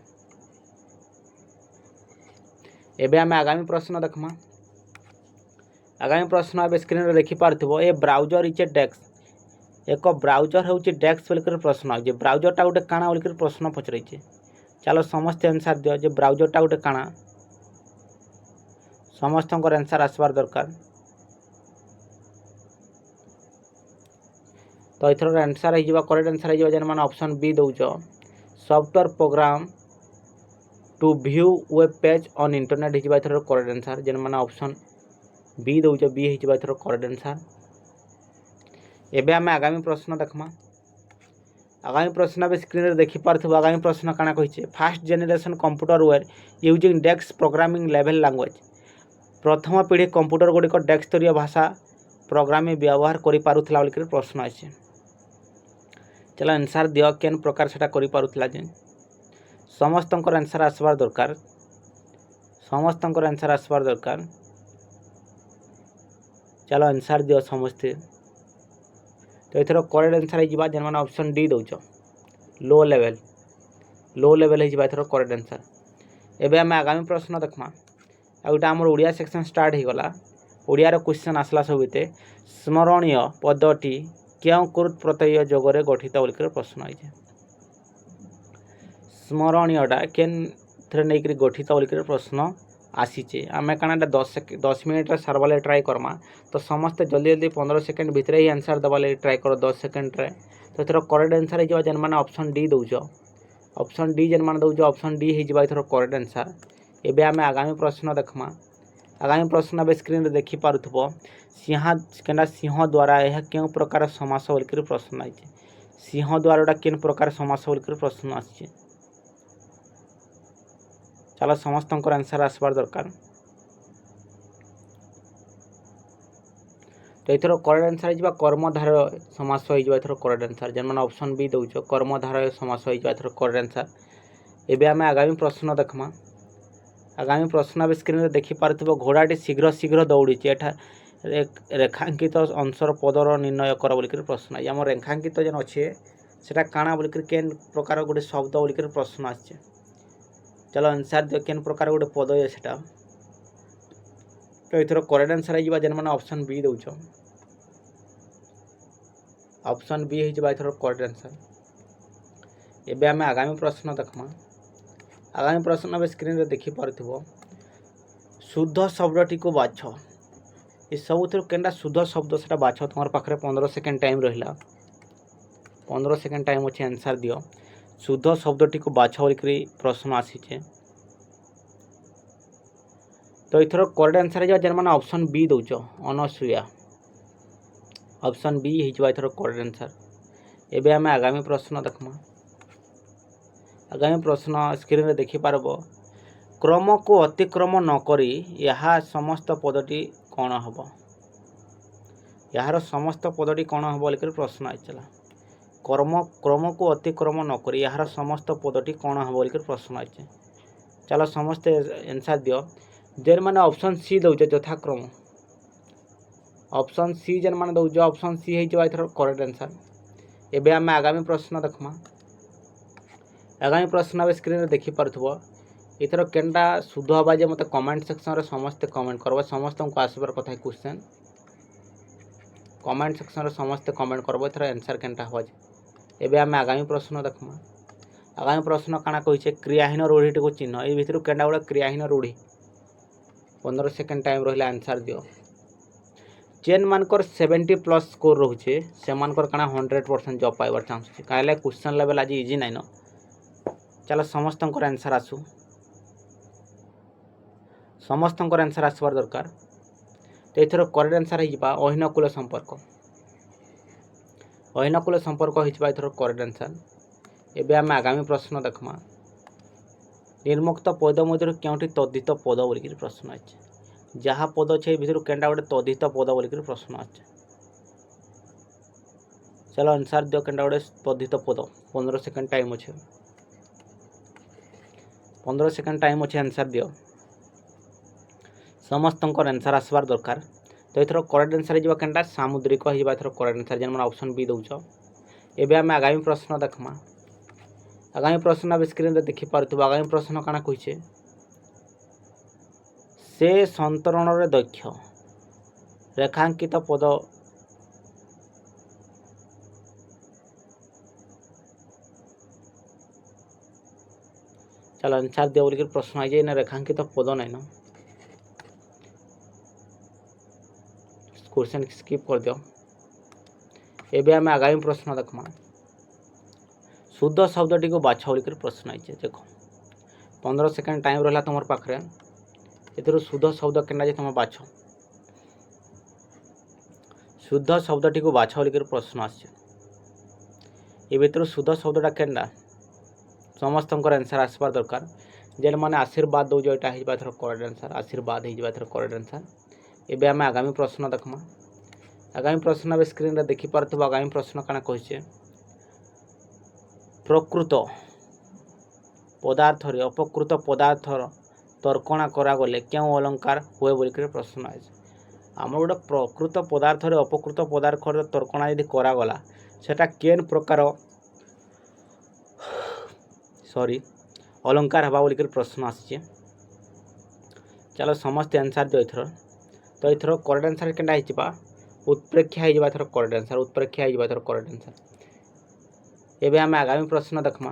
एबे हमें आगामी प्रश्न देखमा। आगामी प्रश्न अब स्क्रीन रे देखि पारथिबो। A browser is a dash. एक ब्राउजर होछि डेस्क बोलकर प्रश्न आइजे। ब्राउजरटा गोटे काना बोलकर प्रश्न पचरैছে। चलो समस्त आंसर दियो जे ब्राउजरटा गोटे काना। समस्त आंसर आसबार दरकार। तो इथर आंसर हो करेक्ट आंसर हो जेन माने ऑप्शन बी दउछ। Software program to view web page on internet हिजबा इथर करेक्ट आंसर जेन माने ऑप्शन बी दउछ। बी हिजबा इथर करेक्ट आंसर। एबे हमें आगामी प्रश्न देखमा। आगामी प्रश्न अब स्क्रीन रे देखि पारथबो। आगामी प्रश्न काना कहिছে first generation computer were using dash programming level language. प्रथम पीढ़ी कंप्यूटर गुड़िक डेस्क स्तरीय भाषा प्रोग्रामिंग व्यवहार करि पारुथला बोलिकर प्रश्न आइছে। चलो आंसर दियो केन प्रकार सेटा करि पारुथला जे। समस्त आंसर आसबार दरकार। समस्त आंसर आसबार दरकार। चलो आंसर दियो समस्ते। तो एथरो करेक्ट आंसर हिजबा जेन माने ऑप्शन डी दउछ। Low level. लो लेवल हिजबा एथरो करेक्ट आंसर। एबे हम आगामी प्रश्न देखमा। आउटा हमर ओडिया सेक्शन स्टार्ट हो गला। ओडिया रो क्वेश्चन आसला सबते स्मरणीय पदटी क्यों कृत प्रत्यय जोगरे गठित बोलकर प्रश्न आइছে। स्मरणीयटा केन थरे नै करी गठित बोलकर प्रश्न आसीचे। आमे कानाटा 10 मिनिट रे सरवाले ट्राई करमा। तो समस्त जल्दी जल्दी 15 सेकंड भितर ही आंसर दबाले ट्राई करो 10 सेकंड रे। तो एथरो करेक्ट आंसर हिजबा जेन माने ऑप्शन डी दउछ। ऑप्शन डी जेन माने दउछ ऑप्शन डी हिजबा एथरो करेक्ट आंसर। एबे हमें आगामी प्रश्न देखमा। आगामी प्रश्न अब स्क्रीन रे देखि पारुथबो। सिंह द्वारा यह क्यों प्रकार समास बोलकर प्रश्न आइছে। सिंह द्वाराटा केन प्रकार समास बोलकर प्रश्न आछे। चलो समस्त आंसर आसबार दरकार। तो एथरो करेक्ट आंसर हिजबा कर्मधारय समास हिजबा एथरो करेक्ट आंसर जेन माने ऑप्शन बी दउछ। कर्मधारय समास हिजबा एथरो करेक्ट आंसर। एबे हमें आगामी प्रश्न देखमा। आगामी प्रश्न अब स्क्रीन रे देखि पारथिबो। घोड़ाटी शीघ्र शीघ्र दौड़ीचे। एठा रेखांकित अंशर पदर निर्णय कर बोलकर प्रश्न आई। आम रेखांकित जेन अच्छे सेटा काना बोलकर केन प्रकार गोटे शब्द बोलकर प्रश्न आछे। चलो आंसर दियो केन प्रकार गोटे पद है सेटा। तो एथरो करेक्ट आंसर हिजबा जेन माने ऑप्शन बी दउछ। ऑप्शन बी हिजबा एथरो करेक्ट आंसर। एबे हमें आगामी प्रश्न देखमा। आगामी प्रश्न अब स्क्रीन रे देखि पारथिबो। शुद्ध शब्दटी को बाछ। ये सब केनटा शुद्ध शब्द सेटा बाछ। तुम पाखे 15 सेकंड टाइम रहा। 15 सेकंड टाइम अच्छे आंसर दियो। शुद्ध शब्दटी को बाछ बोलिकर प्रश्न आसीचे। तो इथर करेक्ट आंसर हिजबा जेन माने ऑप्शन बी दउछ। अनसुया। ऑप्शन बी हिजबा इथर करेक्ट आंसर। एबे हमें आगामी प्रश्न देखमा। आगामी प्रश्न स्क्रीन रे देखि पारबो। क्रम को अतिक्रम न करी यह समस्त पदटी कौन हम। यार समस्त पदटी कौन हम बोलकर प्रश्न आइला। क्रम को अतिक्रम न करी यार समस्त पदटी कौन हम बोलकर प्रश्न आइছে। चलो समस्त आंसर दियो जेन माने ऑप्शन सी दउछ यथाक्रम। ऑप्शन सी जेन माने दउछ ऑप्शन सी है जो इथर करेक्ट आंसर। एबे हम आगामी प्रश्न देखमा। आगामी प्रश्न अब स्क्रीन रे देखि पारथबो। इथर केनटा शुद्ध हवा जे मते कमेंट सेक्शन रे समस्त कमेंट करबो। समस्त को आसबार कथा क्वेश्चन। कमेंट सेक्शन रे समस्त कमेंट करबो एथर आंसर केनटा हो जे। एबे आमे आगामी प्रश्न देखमा। आगामी प्रश्न काना कहिছে क्रियाहीन रूढ़ीटी को चिन्ह ए भितर केनटा गुडा क्रियाहीन रूढ़ी 15 सेकेंड टाइम रहले आंसर दियो। जेन मानकर 70+ स्कोर रोचे से मानकर काना 100% जॉब पाइबार चांस अछि काले क्वेश्चन लेवल आज इजी नाइन। चलो समस्त आंसर आसू समस्त आंसर आसबार दरकार। तो एथर करेक्ट आंसर होइबा अहिनकुल संपर्क। अहिनकुल संपर्क होइबा एथर करेक्ट आंसर। एबे आम आगामी प्रश्न देखमा। निर्मुक्त पद मध्य क्योंटी तद्धित पद बोलिक प्रश्न अच्छे जहाँ पद अच्छे भितर केनटा गोटे तद्धित पद बोलिक प्रश्न अच्छे। चलो आंसर दियो केनटा गोटे तद्धित पद। 15 सेकेंड टाइम अच्छे 15 सेकेंड टाइम अच्छे आंसर दियो। समस्त आंसर आसबार दरकार। तो एथर करेक्ट आंसर होइबा केनटा सामुद्रिक होइबा एथर करेक्ट आंसर जेन मन ऑप्शन बी दउछ। एबे आम आगामी प्रश्न देखमा। आगामी प्रश्न अब स्क्रीन रे देखि पारथुबा। आगामी प्रश्न काना कहिছে से संतरण रे दक्ष रेखांकित पद चलो आंसर दियो बोलिक प्रश्न आई ना रेखांकित पद नाइन न क्वेश्चन स्किप कर दियो। एबे आम आगामी प्रश्न देखमा। शुद्ध शब्दटी को बाछ बोलिक प्रश्न आई देखो 15 सेकेंड टाइम रहा तुम पाखे ए शुद्ध शब्द केना जे तुम बाछ शुद्ध शब्दटी को बाछ बोलिक प्रश्न आस शुद्ध शब्दटा केनटा समस्त आंसर आसबार दरकार। जेन मैंने आशीर्वाद दौज यहाँ हो करेक्ट आंसर आशीर्वाद हो करेक्ट आंसर। एबे आम आगामी प्रश्न देखमा। आगामी प्रश्न अब स्क्रीन रे देखि पारथुबा। आगामी प्रश्न काना कहिছে प्रकृत पदार्थ रे अपकृत पदार्थर तर्कणा करा गले क्यों अलंकार हुए बोलिक प्रश्न आए। आम गोटे प्रकृत पदार्थ रे अपकृत पदार्थ तर्कणा यदि करा गला सेटा केन प्रकार सॉरी अलंकार हवा बोलिक प्रश्न आसी। चलो समस्त आंसर दियो एथर। तो एथर करेक्ट आंसर केनटा हिचबा उत्प्रेक्षा हिजबा एथर करेक्ट आंसर उत्प्रेक्षा हिजबा एथर करेक्ट आंसर। एबे आम आगामी प्रश्न देखमा।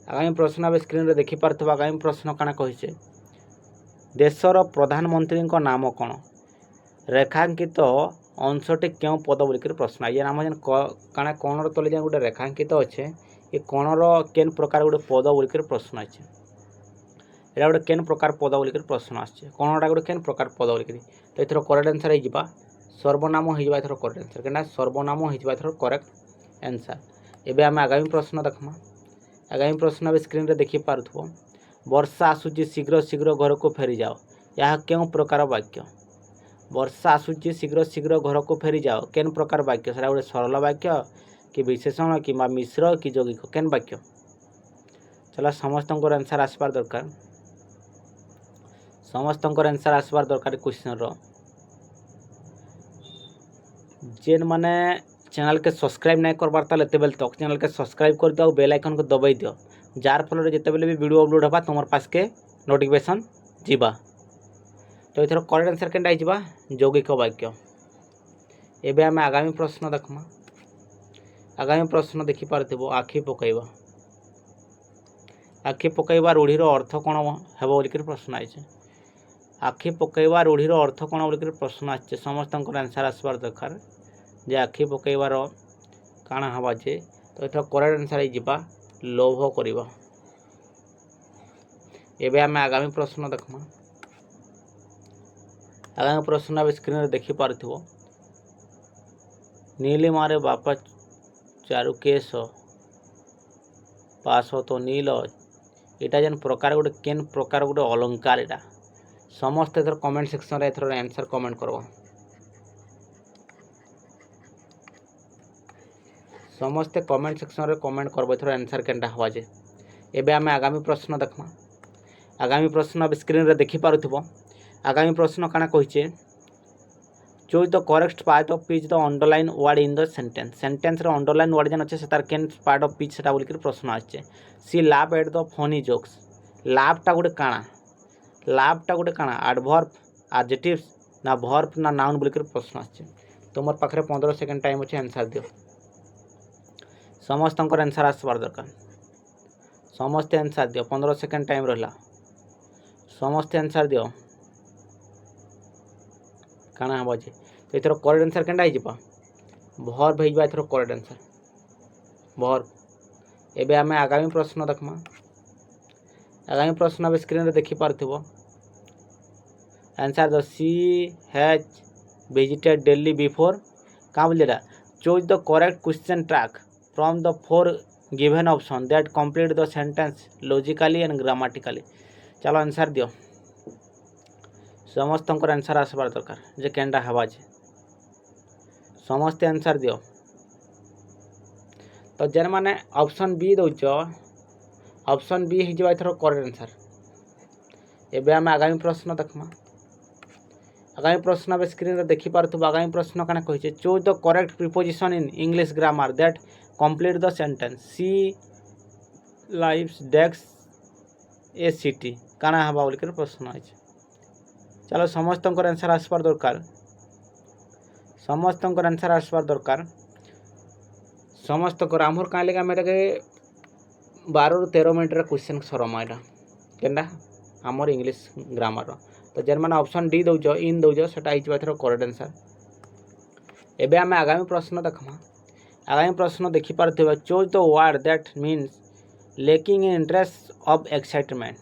आगामी प्रश्न अब स्क्रीन रे देखि पारथुबा। आगामी प्रश्न काना कहिছে देशर प्रधानमंत्री नाम कौन रेखांकित अंशटी क्यों पद बोलिक प्रश्न ये नाम जेन काना कौन तले जेन गोटे रेखांकित अच्छे ये कौनर केन प्रकार गोटे पद बोलिक प्रश्न अच्छे एटा गोटे केन प्रकार पद बोलिक प्रश्न आछे कौनटा गोटे केन प्रकार पद बोलिक। तो एथर करेक्ट आंसर होइबा सर्वनाम होइबा एथर करेक्ट आंसर केना सर्वनाम होइबा एथर करेक्ट आंसर। एबे आम आगामी प्रश्न देखमा। आगामी प्रश्न अब स्क्रीन रे देखि पारुथबो वर्षा आसुची शीघ्र शीघ्र घर को फेरी जाओ यह क्यों प्रकार वाक्य वर्षा आसुची शीघ्र शीघ्र घर को फेरी जाओ केन प्रकार वाक्य सेटा गोटे सरल वाक्य कि विशेषण कि मिश्र कि यौगिक केन वाक्य। चला समस्त आंसर आसबार दरकार समस्त आंसर आसबार दरकार क्वेश्चन रो जेन माने चैनल के सब्सक्राइब नहीं करबार ताले तेबेल तक चैनल के सब्सक्राइब कर दियो बेल आइकन को दबाई दियो जार फल जिते बेले भी वीडियो अपलोड होगा तुम पास के नोटिफिकेशन जीवा। तो इथर करेक्ट आंसर केनटा हिजबा यौगिक वाक्य। एबे आम आगामी प्रश्न देखमा। आगामी प्रश्न देखि पारथिबो आखि पकाइबा आखि पकाइबा रूढ़ीर अर्थ कौन हेबो बोलिक प्रश्न आइছে आखि पकाइबा रूढ़ीर अर्थ कौन बोलिक प्रश्न आइছে समस्त आंसर आसबार दरकार जे आखि पकाइबार काଣା हवा जे। तो इथर करेक्ट आंसर हिजबा लोभ करिबा। एबे आम आगामी प्रश्न देखमा। आगामी प्रश्न अब स्क्रीन रे देखि पारथिबो नीलिमा रे बापा चारुकेश पास तो नील एटा जेन प्रकार गोटे केन प्रकार गोटे अलंकार एटा समस्त एथर कमेंट सेक्शन रे एथर आंसर कमेंट करबो समस्ते कमेंट सेक्शन रे कमेंट करबो एथर आंसर केनटा हवा जे। एबे आम आगामी प्रश्न देखमा। आगामी प्रश्न अब स्क्रीन रे देखि पारुथबो। आगामी प्रश्न काना कहिছে choose the correct part of speech the underline word in the sentence sentence रे अंडरलाइन वर्ड जेन अच्छे तार केन पार्ट ऑफ पिच सेटा बोलिक प्रश्न आछे। She laugh at the funny jokes लाफटा गोटे काଣା लाफटा गोटे काଣା एडवर्ब एडजेक्टिव्स ना वर्ब ना नाउन बोलिक प्रश्न आछे। तुम पाखे 15 सेकेंड टाइम अच्छे आंसर दियो समस्त आंसर आसबार दरकार समस्ते आंसर दियो 15 सेकेंड टाइम रहा समस्ते आंसर दियो काना हम जे तो एथर करेक्ट आंसर केनटा हिजबा भर भेजबा एथर करेक्ट आंसर भर एबे आमे आगामी प्रश्न देखमा आगामी प्रश्न अब स्क्रीन रे देखि पारथिबो answer the she has visited Delhi before का बोलेला choose the correct question track from the 4 given option that complete the sentence logically and grammatically चलो आंसर दियो समस्त आंसर आसबार दरकार जे केनटा हवा जे समस्ते आंसर दियो तो जेन माने ऑप्शन बी दउच ऑप्शन बी हिजबा एथर करेक्ट आंसर एबे हम आगामी प्रश्न देखमा आगामी प्रश्न अब स्क्रीन रे देखि पारथु आगामी प्रश्न काना कहिचे choose the correct preposition in English grammar that complete the sentence she lives dash a city काना हबा बोल के प्रश्न है चलो समस्त आंसर आसबार दरकार समस्त आंसर आसबार दरकार समस्त आमर कहाँ लगे आम 12 ରୁ 13 मिनट क्वेश्चन सरम यहाँ केनटा आमर इंग्लिश ग्रामर तो जेन मैंने ऑप्शन डी दौच इन दौच से एथर करेक्ट आंसर एबे आम आगामी प्रश्न देखमा आगामी प्रश्न देखि पारथिबा choose the word that means lacking in interest of excitement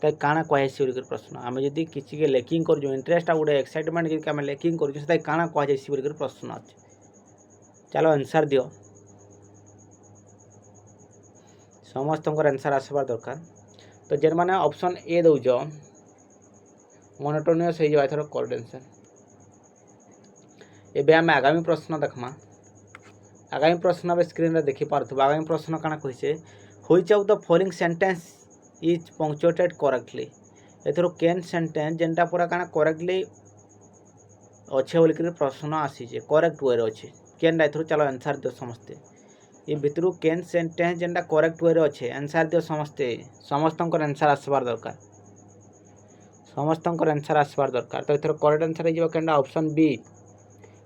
तो काना कहेसी बोल प्रश्न आम जदि किसी के लेकिंग कर इंटरेस्ट गोटे एक्साइटमेंट जब आम लेकिंग कर काना कहेसी बोल प्रश्न अच्छे चलो आंसर दियो समस्त आंसर आसबार दरकार तो जेन मैंने ऑप्शन ए दौच मोनोटोनियस हो एथर करेक्ट आंसर एबे आम आगामी प्रश्न देखमा आगामी प्रश्न अब स्क्रीन रे देखि पारथु आगामी प्रश्न काना कहिसे which of the following sentence is punctuated correctly एथर केन सेंटेंस जेनटा पूरा काना करेक्टली अच्छे बोल के प्रश्न आसी जे करेक्ट वे रे अच्छे केनटा एथर चलो आंसर दियो समस्ते ये भितर केन सेंटेंस जेनटा करेक्ट वे रे अच्छे आंसर दियो समस्ते समस्त आंसर आसबार दरकार समस्त आंसर आसबार दरकार तो एथर करेक्ट आंसर हो केनटा option B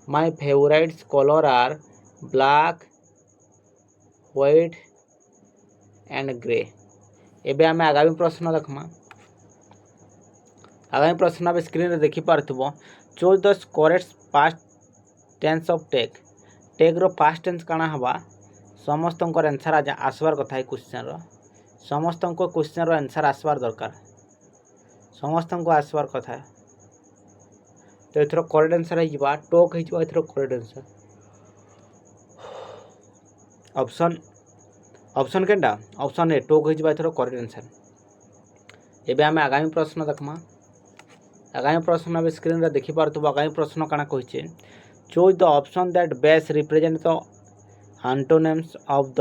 my favourites colour are black white and grey एबे आम आगामी प्रश्न देखमा आगामी प्रश्न अब स्क्रीन रे देखि पारथबो choose the correct past tense of take take रो पास्ट टेंस काना हवा समस्त आंसर आज आसबार कथा है क्वेश्चन रो समस्त क्वेश्चन रो आंसर आसबार दरकार समस्त आसबार कथा है तो एथर करेक्ट आंसर है टोक है एथर करेक्ट आंसर ऑप्शन ऑप्शन केनटा ऑप्शन ए टोक है एथर करेक्ट आंसर एबे आम आगामी प्रश्न देखमा आगामी प्रश्न अब स्क्रीन रे देखि पारथु आगामी प्रश्न काना कहिचे choose the option that best represent the antonyms of the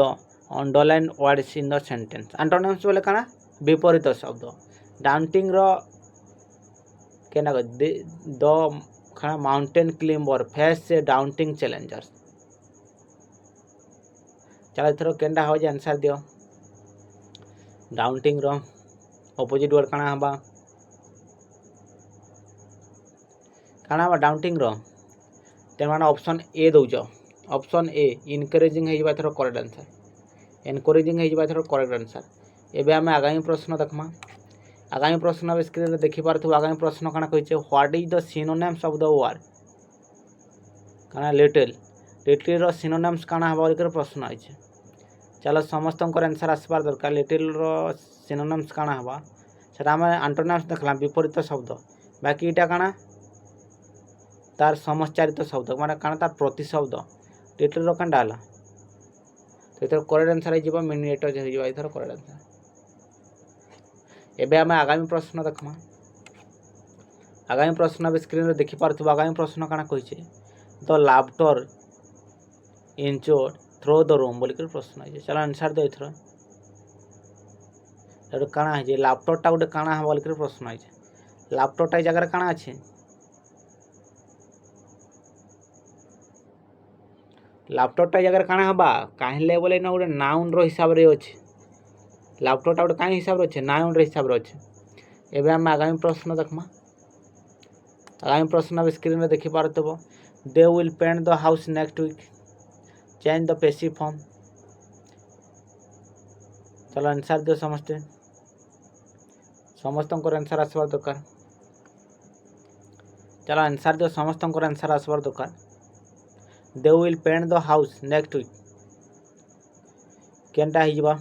underline words in the sentence antonyms बोले काना विपरीत शब्द डाउटिंग रो केना द खाना माउंटेन क्लाइंबर फेस से डाउटिंग चैलेंजर्स चलो एथर केनटा हो जे आंसर दियो डाउटिंग रो ऑपोजिट वर्ड काना हबा डाउटिंग रो तेन माने ऑप्शन ए दौच ऑप्शन ए इनकरेजिंग है एथर करेक्ट आंसर एनकरेजिंग है एथर करेक्ट आंसर एबे आम आगामी प्रश्न देखमा आगामी प्रश्न अब स्क्रीन रे देखि पारथु आगामी प्रश्न काना कहिचे what is the synonyms of the word काना लिटिल लिटिल रो सिनोनिम्स काना हबा बोल प्रश्न आइছে चलो समस्त आंसर आसबार दरकार लिटिल रो सिनोनिम्स काना हबा सेटा हम एंटोनिम्स देखला विपरीत शब्द बाकी इटा काना तार समश्चारित शब्द माने काना तार प्रतिशब्द लिटिल रो कांडा हला तो एथर करेक्ट आंसर है जीवा मिनिएटर जे जीवा एथर करेक्ट आंसर एबे हम आगामी प्रश्न देखमा आगामी प्रश्न अब स्क्रीन रे देखि पारथु आगामी प्रश्न काना कहिचे the laughter endured through the room बोल के प्रश्न है चलो आंसर दो एथर एटा काना है जे लाफ्टरटा गोटे काना है बोल के प्रश्न है लाफ्टरटा जगह काना अछि लाफ्टरटा जगह काना हबा काहिले बोले ना गोटे नाउन रो हिसाब रे अछि लाफ्टरटा गोटे काई हिसाब रे अछि नाउन रो हिसाब रे अछि एबे हम आगामी प्रश्न देखमा आगामी प्रश्न अब स्क्रीन रे देखि पारतबो they will paint the house next week, change the passive form. चलो आंसर दियो समस्ते, समस्त आंसर आसबार दरकार। चलो आंसर दियो, समस्त आंसर आसबार दरकार। They will paint the house next week, केनटा हो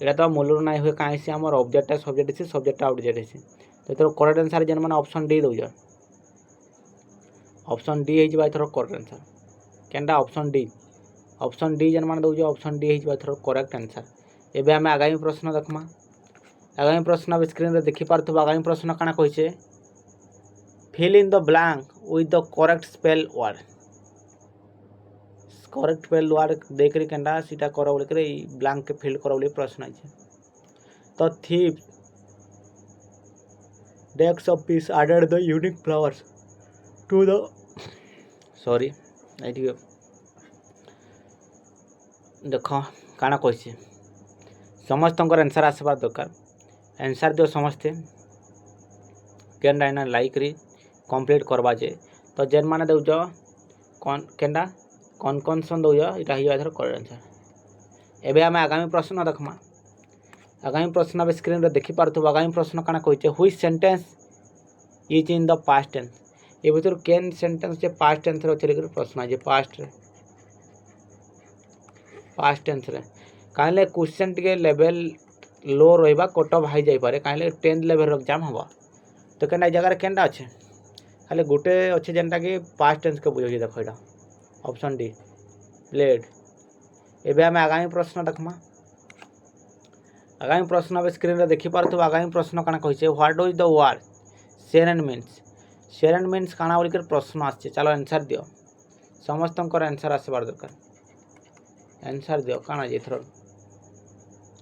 এটা তো মূলর নাই हुए कहीं से आम ऑब्जेक्ट सब्जेक्ट है सब्जेक्ट ऑब्जेक्ट है। तो एथर करेक्ट आंसर जेन मैंने ऑप्शन डी दौज, ऑप्शन डी हो एथर करेक्ट आंसर। केनटा ऑप्शन डी जेन मैंने दौज ऑप्शन डी हो एथर करेक्ट आंसर। एबे आम आगामी प्रश्न देखमा। आगामी प्रश्न अब स्क्रीन रे देखि पारथबो। आगामी प्रश्न काना कहिसे, fill in the blank with the correct spell word. Correct spell word देखरी केनटा सीटा कर बोल करे ब्लैंक के फिल कर बोली प्रश्न है। तो थीप डेक्स of piece added the unique flavours to the sorry देख काना कहिसे समस्त आंसर आसबार दरकार। आंसर दियो समस्ते, केनटा इना लाइक री कंप्लीट करवा जे। तो जेन माने दौज कौन केनटा कनकनसन दौज इटा हिया एथर करेक्ट आंसर। एबे आम आगामी प्रश्न देखमा। आगामी प्रश्न अब स्क्रीन रे देखि पारथबो। आगामी प्रश्न काना कहिसे, which sentence is in the past tense. ए भीतर केन सेंटेंस जे पास्ट टेंस रे अछि लेकर प्रश्न जे पास्ट टेंस रे काले क्वेश्चन टिके level low रहिबा cut off high जाई पारे, काले 10th लेवल एग्जाम हबा। तो केनटा जगह रे केनटा अछि खाली गुटे अछि जेनटा कि पास्ट टेंस के बुझै देखो एटा ऑप्शन डी लेड। एबे हम आगामी प्रश्न देखमा। आगामी प्रश्न अब स्क्रीन रे देखि पारथबो। आगामी प्रश्न काना कहिसे, what does the word sharon means. Sharon means काना बोलिकर प्रश्न आछे। चलो आंसर दियो, समस्त आंसर आसबार दरकार। आंसर दियो काना जे थरो।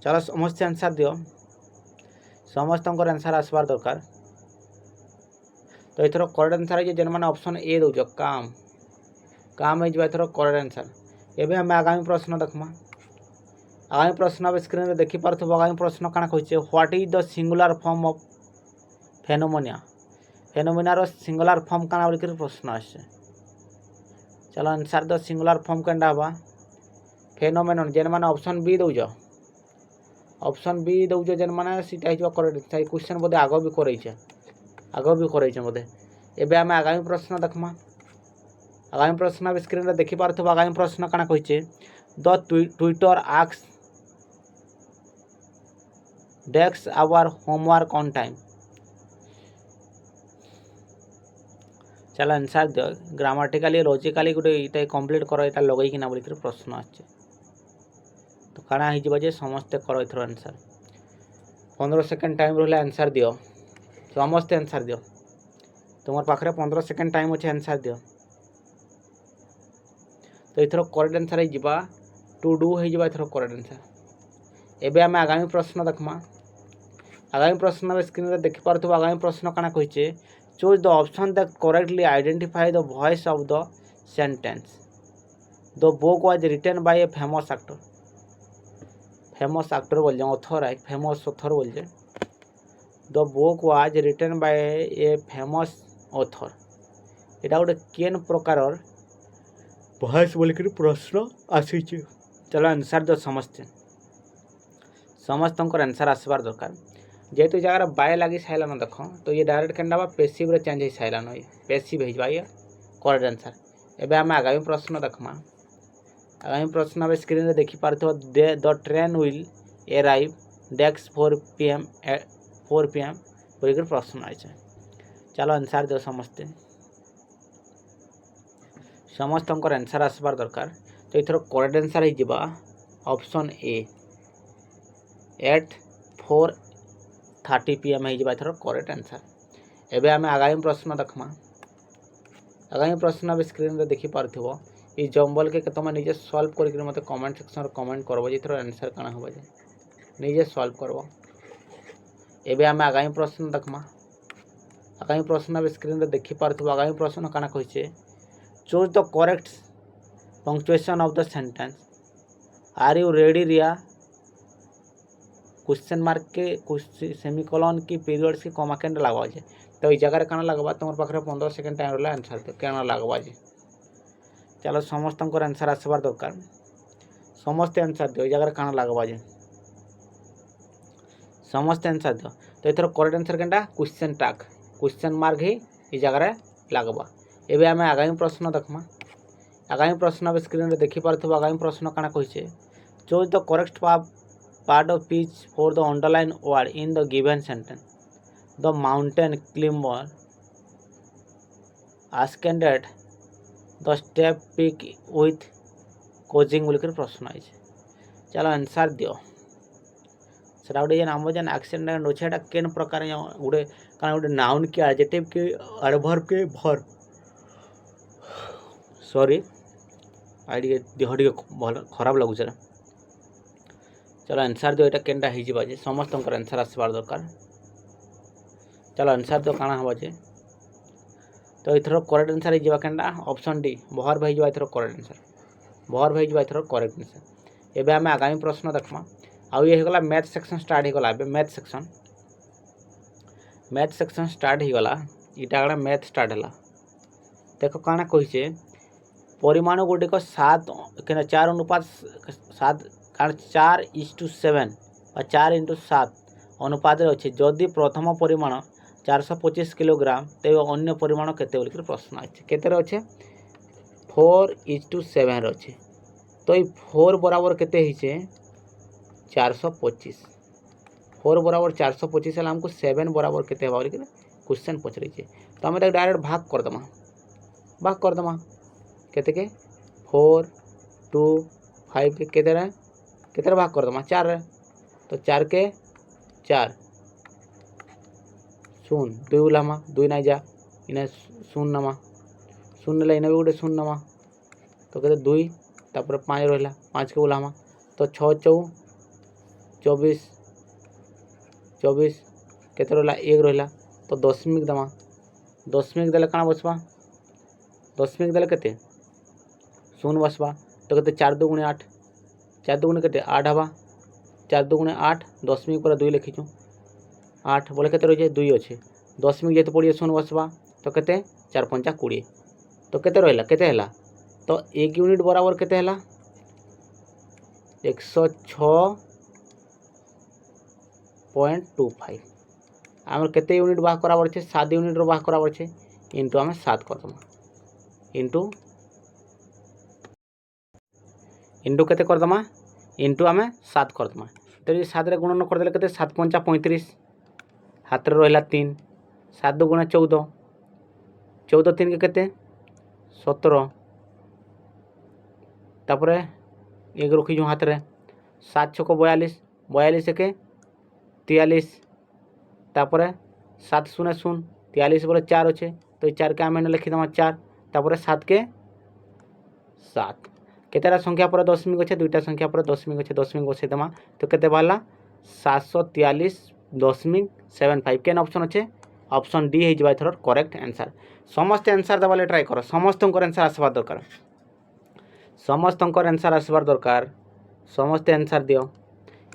चलो समस्त आंसर दियो, समस्त आंसर आसबार दरकार। तो एथरो करेक्ट आंसर है जेन माने ऑप्शन ए दउज काम काम है एथरो करेक्ट आंसर। एबे हम आगामी प्रश्न देखमा। आगामी प्रश्न अब स्क्रीन रे देखि पारथबो। आगामी प्रश्न काना कहिसे, what is the singular form of phenomena. Phenomena रो सिंगुलर फॉर्म काना बोलिकर प्रश्न आछे। चलो आंसर द सिंगुलर फॉर्म केनटा हबा फेनोमेनन जेन माने ऑप्शन बी दउज। ऑप्शन बी दउज जेन माने सीटा हिजो करेक्ट क्वेश्चन बोधे आगो भी करैछे बोधे। एबे हम आगामी प्रश्न देखमा। आगामी प्रश्न अब स्क्रीन रे देखि पारथबो। आगामी प्रश्न काना कहिसे, the tutor asks dash our homework on time. चलो आंसर दियो, ग्रामाटिकली लॉजिकली गुटे इटा कंप्लीट करो इटा लगै कि ना बोली कर प्रश्न आछे। तो काना हि जबे जे समस्त करो इथरो आंसर। 15 सेकंड टाइम रहले आंसर दियो, समस्त आंसर दियो। तुमर पाखरे 15 सेकंड टाइम अछि आंसर दियो। तो इथरो करेक्ट आंसर है जिबा टू डू है जिबा इथरो करेक्ट आंसर। एबे हम आगामी प्रश्न देखमा। आगामी प्रश्न स्क्रीन रे देखि पारथबो। आगामी प्रश्न काना कहिसे, choose the option that correctly identify the voice of the sentence. The book was written by a famous actor. Famous actor बोल जे ऑथर है, फेमस ऑथर बोल जे। The book was written by a famous author. एटा गोटे केन प्रकारर voice बोलिकर प्रश्न आसीचे। चलो answer दो समस्ते, समस्त आंसर आसबार दरकार। जेहेतु जगह बाय लगी साइलान देख, तो ये डायरेक्ट केनडा पेसिव रे चेंज हो साइलान, ये पेसिव हो ये करेक्ट आंसर। एबे हम आगामी प्रश्न देखमा। आगामी प्रश्न अब स्क्रीन रे देखि पारथबो। The train will arrive dash 4 PM बोलिकर प्रश्न आइछे। चलो आंसर दो समस्ते, समस्त आंसर आसबार दरकार। तो इथर करेक्ट आंसर है जिबा ऑप्शन ए 8:30 PM है जिबा इथर करेक्ट आंसर। एबे हम आगामी प्रश्न देखमा। आगामी प्रश्न अब स्क्रीन रे देखि पारथबो। ई जंबल के तुम निजे सॉल्व करके मते कमेंट सेक्शन रे कमेंट करबो जे इथर आंसर काना होबा जे निजे सॉल्व करबो। एबे हम आगामी प्रश्न देखमा। आगामी प्रश्न अब स्क्रीन रे देखि पारथबो। आगामी प्रश्न काना कहिसे, choose the correct punctuation of the sentence. Are you ready Riya question mark के सेमिकोलन की पीरियड्स की कमा केन लगवा जे तो ये जगह काना लगवा तुम पाखे 15 सेकेंड टाइम रहा आंसर दे क्या लगवा जे चलो समस्त आंसर आसबार दरकार समस्ते आंसर दियो जगह काना लगवा जे समस्ते आंसर दियो तो एथर करेक्ट आंसर केनटा क्वेश्चन टैग क्वेश्चन मार्क ही ये जगह लगवा एबे आमे आगामी प्रश्न देखमा आगामी प्रश्न अब स्क्रीन रे देखि पारथबो आगामी प्रश्न काना कहिसे choose the correct part of speech for the underlined word in the given sentence the mountain climber ascended the step peak with coaching बोलिकर प्रश्न आई चलो आंसर दियो सेटा गोटे जेन आम जेन एक्सीडेंट अच्छे एटा केन प्रकार गोटे कारण गोटे नाउन के एडजेक्टिव के एडवर्ब के वर्ब सॉरी आई देह टे भल खराब लगुच चलो आंसर दियो एटा केनटा हो जावा जे समस्त आंसर आसबार दरकार चलो आंसर दियो काना हवा जे तो इथर करेक्ट आंसर हो केनटा ऑप्शन डी वर्ब हो इथर करेक्ट आंसर वर्ब हो इथर करेक्ट आंसर एबे आमे आगामी प्रश्न देखमा आउ ये होगला मैथ सेक्शन स्टार्ट हो गला एबे मैथ सेक्शन स्टार्ट हो गला इटा गला मैथ स्टार्ट हला देखो काना कहिसे परिमाण गुडिक 7 केना 4 अनुपात 7 कारण 4:7 और 4:7 अनुपात अच्छे जदि प्रथम परिमाण 425 किलोग्राम तेज अन्य परिमाण केते बोलिक प्रश्न अच्छे केते अच्छे 4:7 अच्छे तो ये 4 बराबर केते हिचे 425 4 बराबर 425 है हमको 7 बराबर केते होबा बोलिक क्वेश्चन पचरे तो हमें डायरेक्ट भाग कर दमा केते के 4 2 5 के केते भाग कर दमा 4 रे तो 4 के 4 शून 2 उलामा 2 ना जा इने शून्य नमा शून्य ले इने भी गोटे शून्य नमा तो केते 2 तापर 5 रहला 5 के उलामा तो 6 24 24 केते रहला 1 रहला तो दशमिक दमा दशमिक देले काना बसबा दशमिक देले केते शून्य बसबा तो केते 4 2 गुणे 8 4 2 गुणे केते 8 हवा 4 2 गुणे 8 दशमिक पर 2 लिखिछु 8 बोले केते रही 2 अच्छे दशमिक जेते पड़िए शून्य बसबा तो केते 4 5 20 तो केते रहला केते हला तो 1 यूनिट बराबर केते हला 106.25 आम केते यूनिट बाह कराबर छे 7 यूनिट रो बाह कराबर छे इंटू आम 7 कर दमा इंटू केते कर दमा इंटू आम 7 कर दमा तो ये 7 रे गुणन कर देले केते 7 5 35 हाथ रे रहला 3 7 2 गुणे 14 14 3 के केते 17 तापरे एक रखी जो हाथ रे 7 6 42 42 के 43 तापरे 7 0 0 43 बोले 4 अच्छे तो 4 के आम लिखी दमा 4 तापरे 7 के 7 केतेटा संख्या पर दशमिक अच्छे दुईटा संख्या पर दशमिक अच्छे दशमिक बसई दमा तो केते बाहला 743.75 केन ऑप्शन अच्छे ऑप्शन डी हो इथर करेक्ट आंसर समस्त आंसर देवाले ट्राई कर समस्त आंसर आसबार दरकार समस्त आंसर आसबार दरकार समस्ते आंसर दियो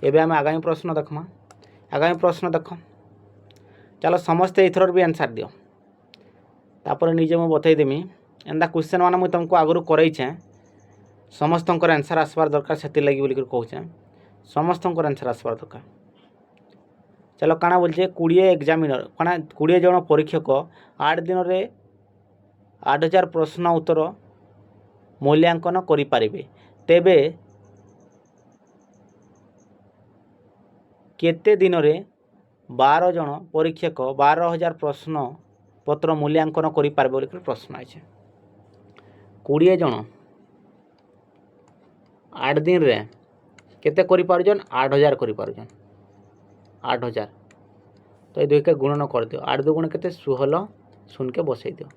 एबे आम आगामी प्रश्न देखमा आगामी प्रश्न देख चलो समस्ते इथर भी आंसर दियो तापर निजे मु बतई देमी एंदा क्वेश्चन मान मुझे तुमको आगु करईछे समस्त आंसर आसबार दरकार से लगी बोलिक कहूचे समस्त आंसर आसबार दरकार चलो काना बोलचे 20 एग्जामिनर काना 20 जन परीक्षक 8 दिन रे 8000 प्रश्न उत्तर मूल्यांकन करि पारिबे तेबे केते दिन रे 12 जन परीक्षक 12000 प्रश्न पत्र मूल्यांकन करि पारिबे बोलिक प्रश्न आछे 20 जन 8 दिन रे केते करि पारुजन 8000 करि पारुजन 8000 तो ये दुई के गुणन कर दियो 8 2 गुण केते 16 शून्य के बसई दियो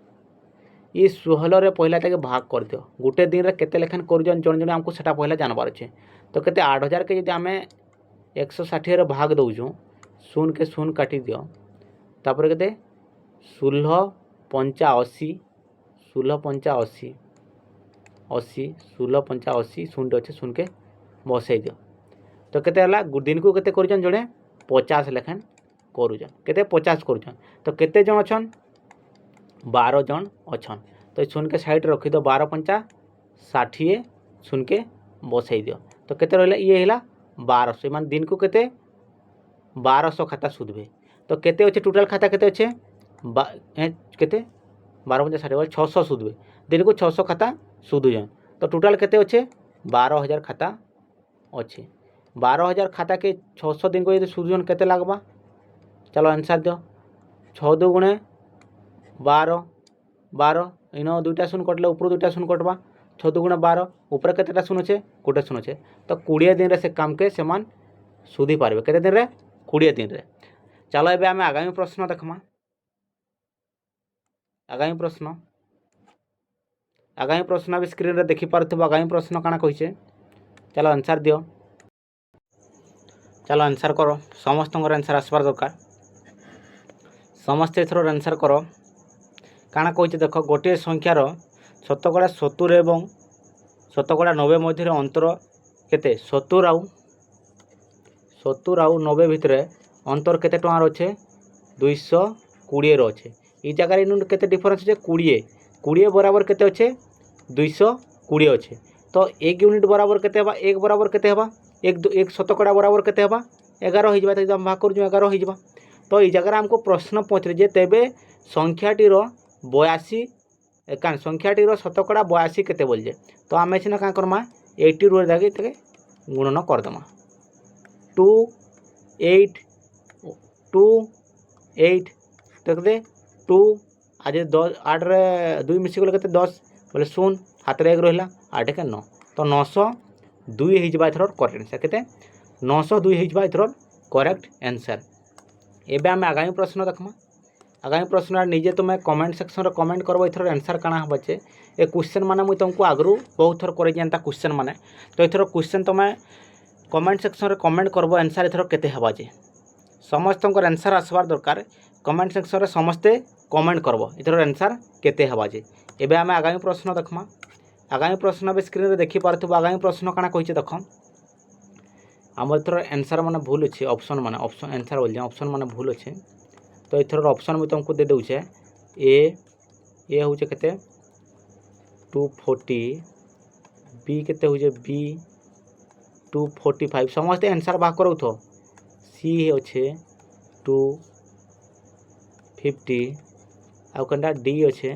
ये 16 रे पहला ताके भाग कर दियो गुटे दिन रे केते लेखन करजन जन जन हमको सेटा पहला जानबार छे तो केते 8000 के यदि आमे 160 रे भाग दउजु शून्य के शून्य काटी दियो तापर केते 16 85 16 85 80 16 85 शून्य अच्छे शून्य के बसई दियो तो केते हला दिन को केते करूछन जड़े 50 लेखन करूछन केते 50 करूछन तो केते जन अछन 12 जन अछन तो शून के साइड रखी दो 12 पंचा 60 शून के बसई दियो तो केते रहला ये हला 1200 मान दिन को केते 1200 खाता सुधबे तो केते अच्छे टोटाल खाता केते अच्छे केते 12 पंचा 60 600 सुधबे दिन को 600 खाता सुधुजन तो टोटाल केते अच्छे 12,000 खाता अच्छे 12,000 खाता के 600 दिन को यदि सुधुजन केते लागबा चलो आंसर दियो 6 दो गुणे 12 12 इन दुईटा शून कटले ऊपर दुईटा शून कटवा 6 दो गुणे 12 ऊपर केतेटा शून अच्छे गोटे शून अच्छे तो 20 दिन रे से काम के सेमान सुधी पारबे केते दिन रे 20 दिन रे। चलो एबे आमे आगामी प्रश्न देखमा आगामी प्रश्न भी स्क्रीन रे देखि पारथबो आगामी प्रश्न काना कहिचे चलो आंसर दियो चलो आंसर करो समस्त आंसर आसबार दरकार समस्ते एथर आंसर करो काना कहिचे देखो गोटे संख्यार शतकड़ा 70 एवं शतकड़ा 90 मध्य अंतर केते 70 आउ 90 भितर अंतर केते टंकार अच्छे 220 अच्छे ये जगह इन केते डिफरेंस अच्छे 20 बराबर केते अच्छे 220 अच्छे तो 1 यूनिट बराबर केते हबा 1 बराबर केते हबा 1 शतकड़ा बराबर केते हबा 11 हो जिबा तो हम भाग कर 11 हो जिबा तो ये जगह हमको प्रश्न पहुँचे जे तेबे संख्याटीर 82 कान संख्याटीर शतकड़ा 82 केते बोलजे तो आम सीना क्या करमा 80 रू जाके गुणन करदमा 2 8 2 8 देखते 2 आज 10 8 रे 2 मिसी गले केते 10 बोले 0 हाथ रे 1 रहिला 8 के 9 तो 902 हो जिबा एथर करेक्ट आंसर केते 902 हो जिबा एथर करेक्ट आंसर। एबे आम आगामी प्रश्न देखमा आगामी प्रश्न निजे तुम कमेंट सेक्शन रे कमेंट करबो एथर आंसर काना होबचे ए क्वेश्चन माने मुई तुमको आगरू बहुत थर करे जानता क्वेश्चन माने तो एथर क्वेश्चन तुम कमेंट सेक्शन रे कमेंट करबो आंसर एथर केते हबा जे समस्त आंसर आसबार दरकार कमेंट सेक्शन रे समस्ते कमेंट करबो एथर आंसर केते हबा जे। एबे आम आगामी प्रश्न देखमा आगामी प्रश्न भी स्क्रीन रे देखि पारथबो आगामी प्रश्न काना कहिचे देखो आम एथर आंसर माने भूल अछि ऑप्शन आंसर बोल ऑप्शन माने भूल अछि तो एथर ऑप्शन भी तुमको दे दउछे ए होचे केते 240 बी केते होचे बी 245 समस्त आंसर बाह करू थो सी अच्छे 250 आउ कंडा डी अच्छे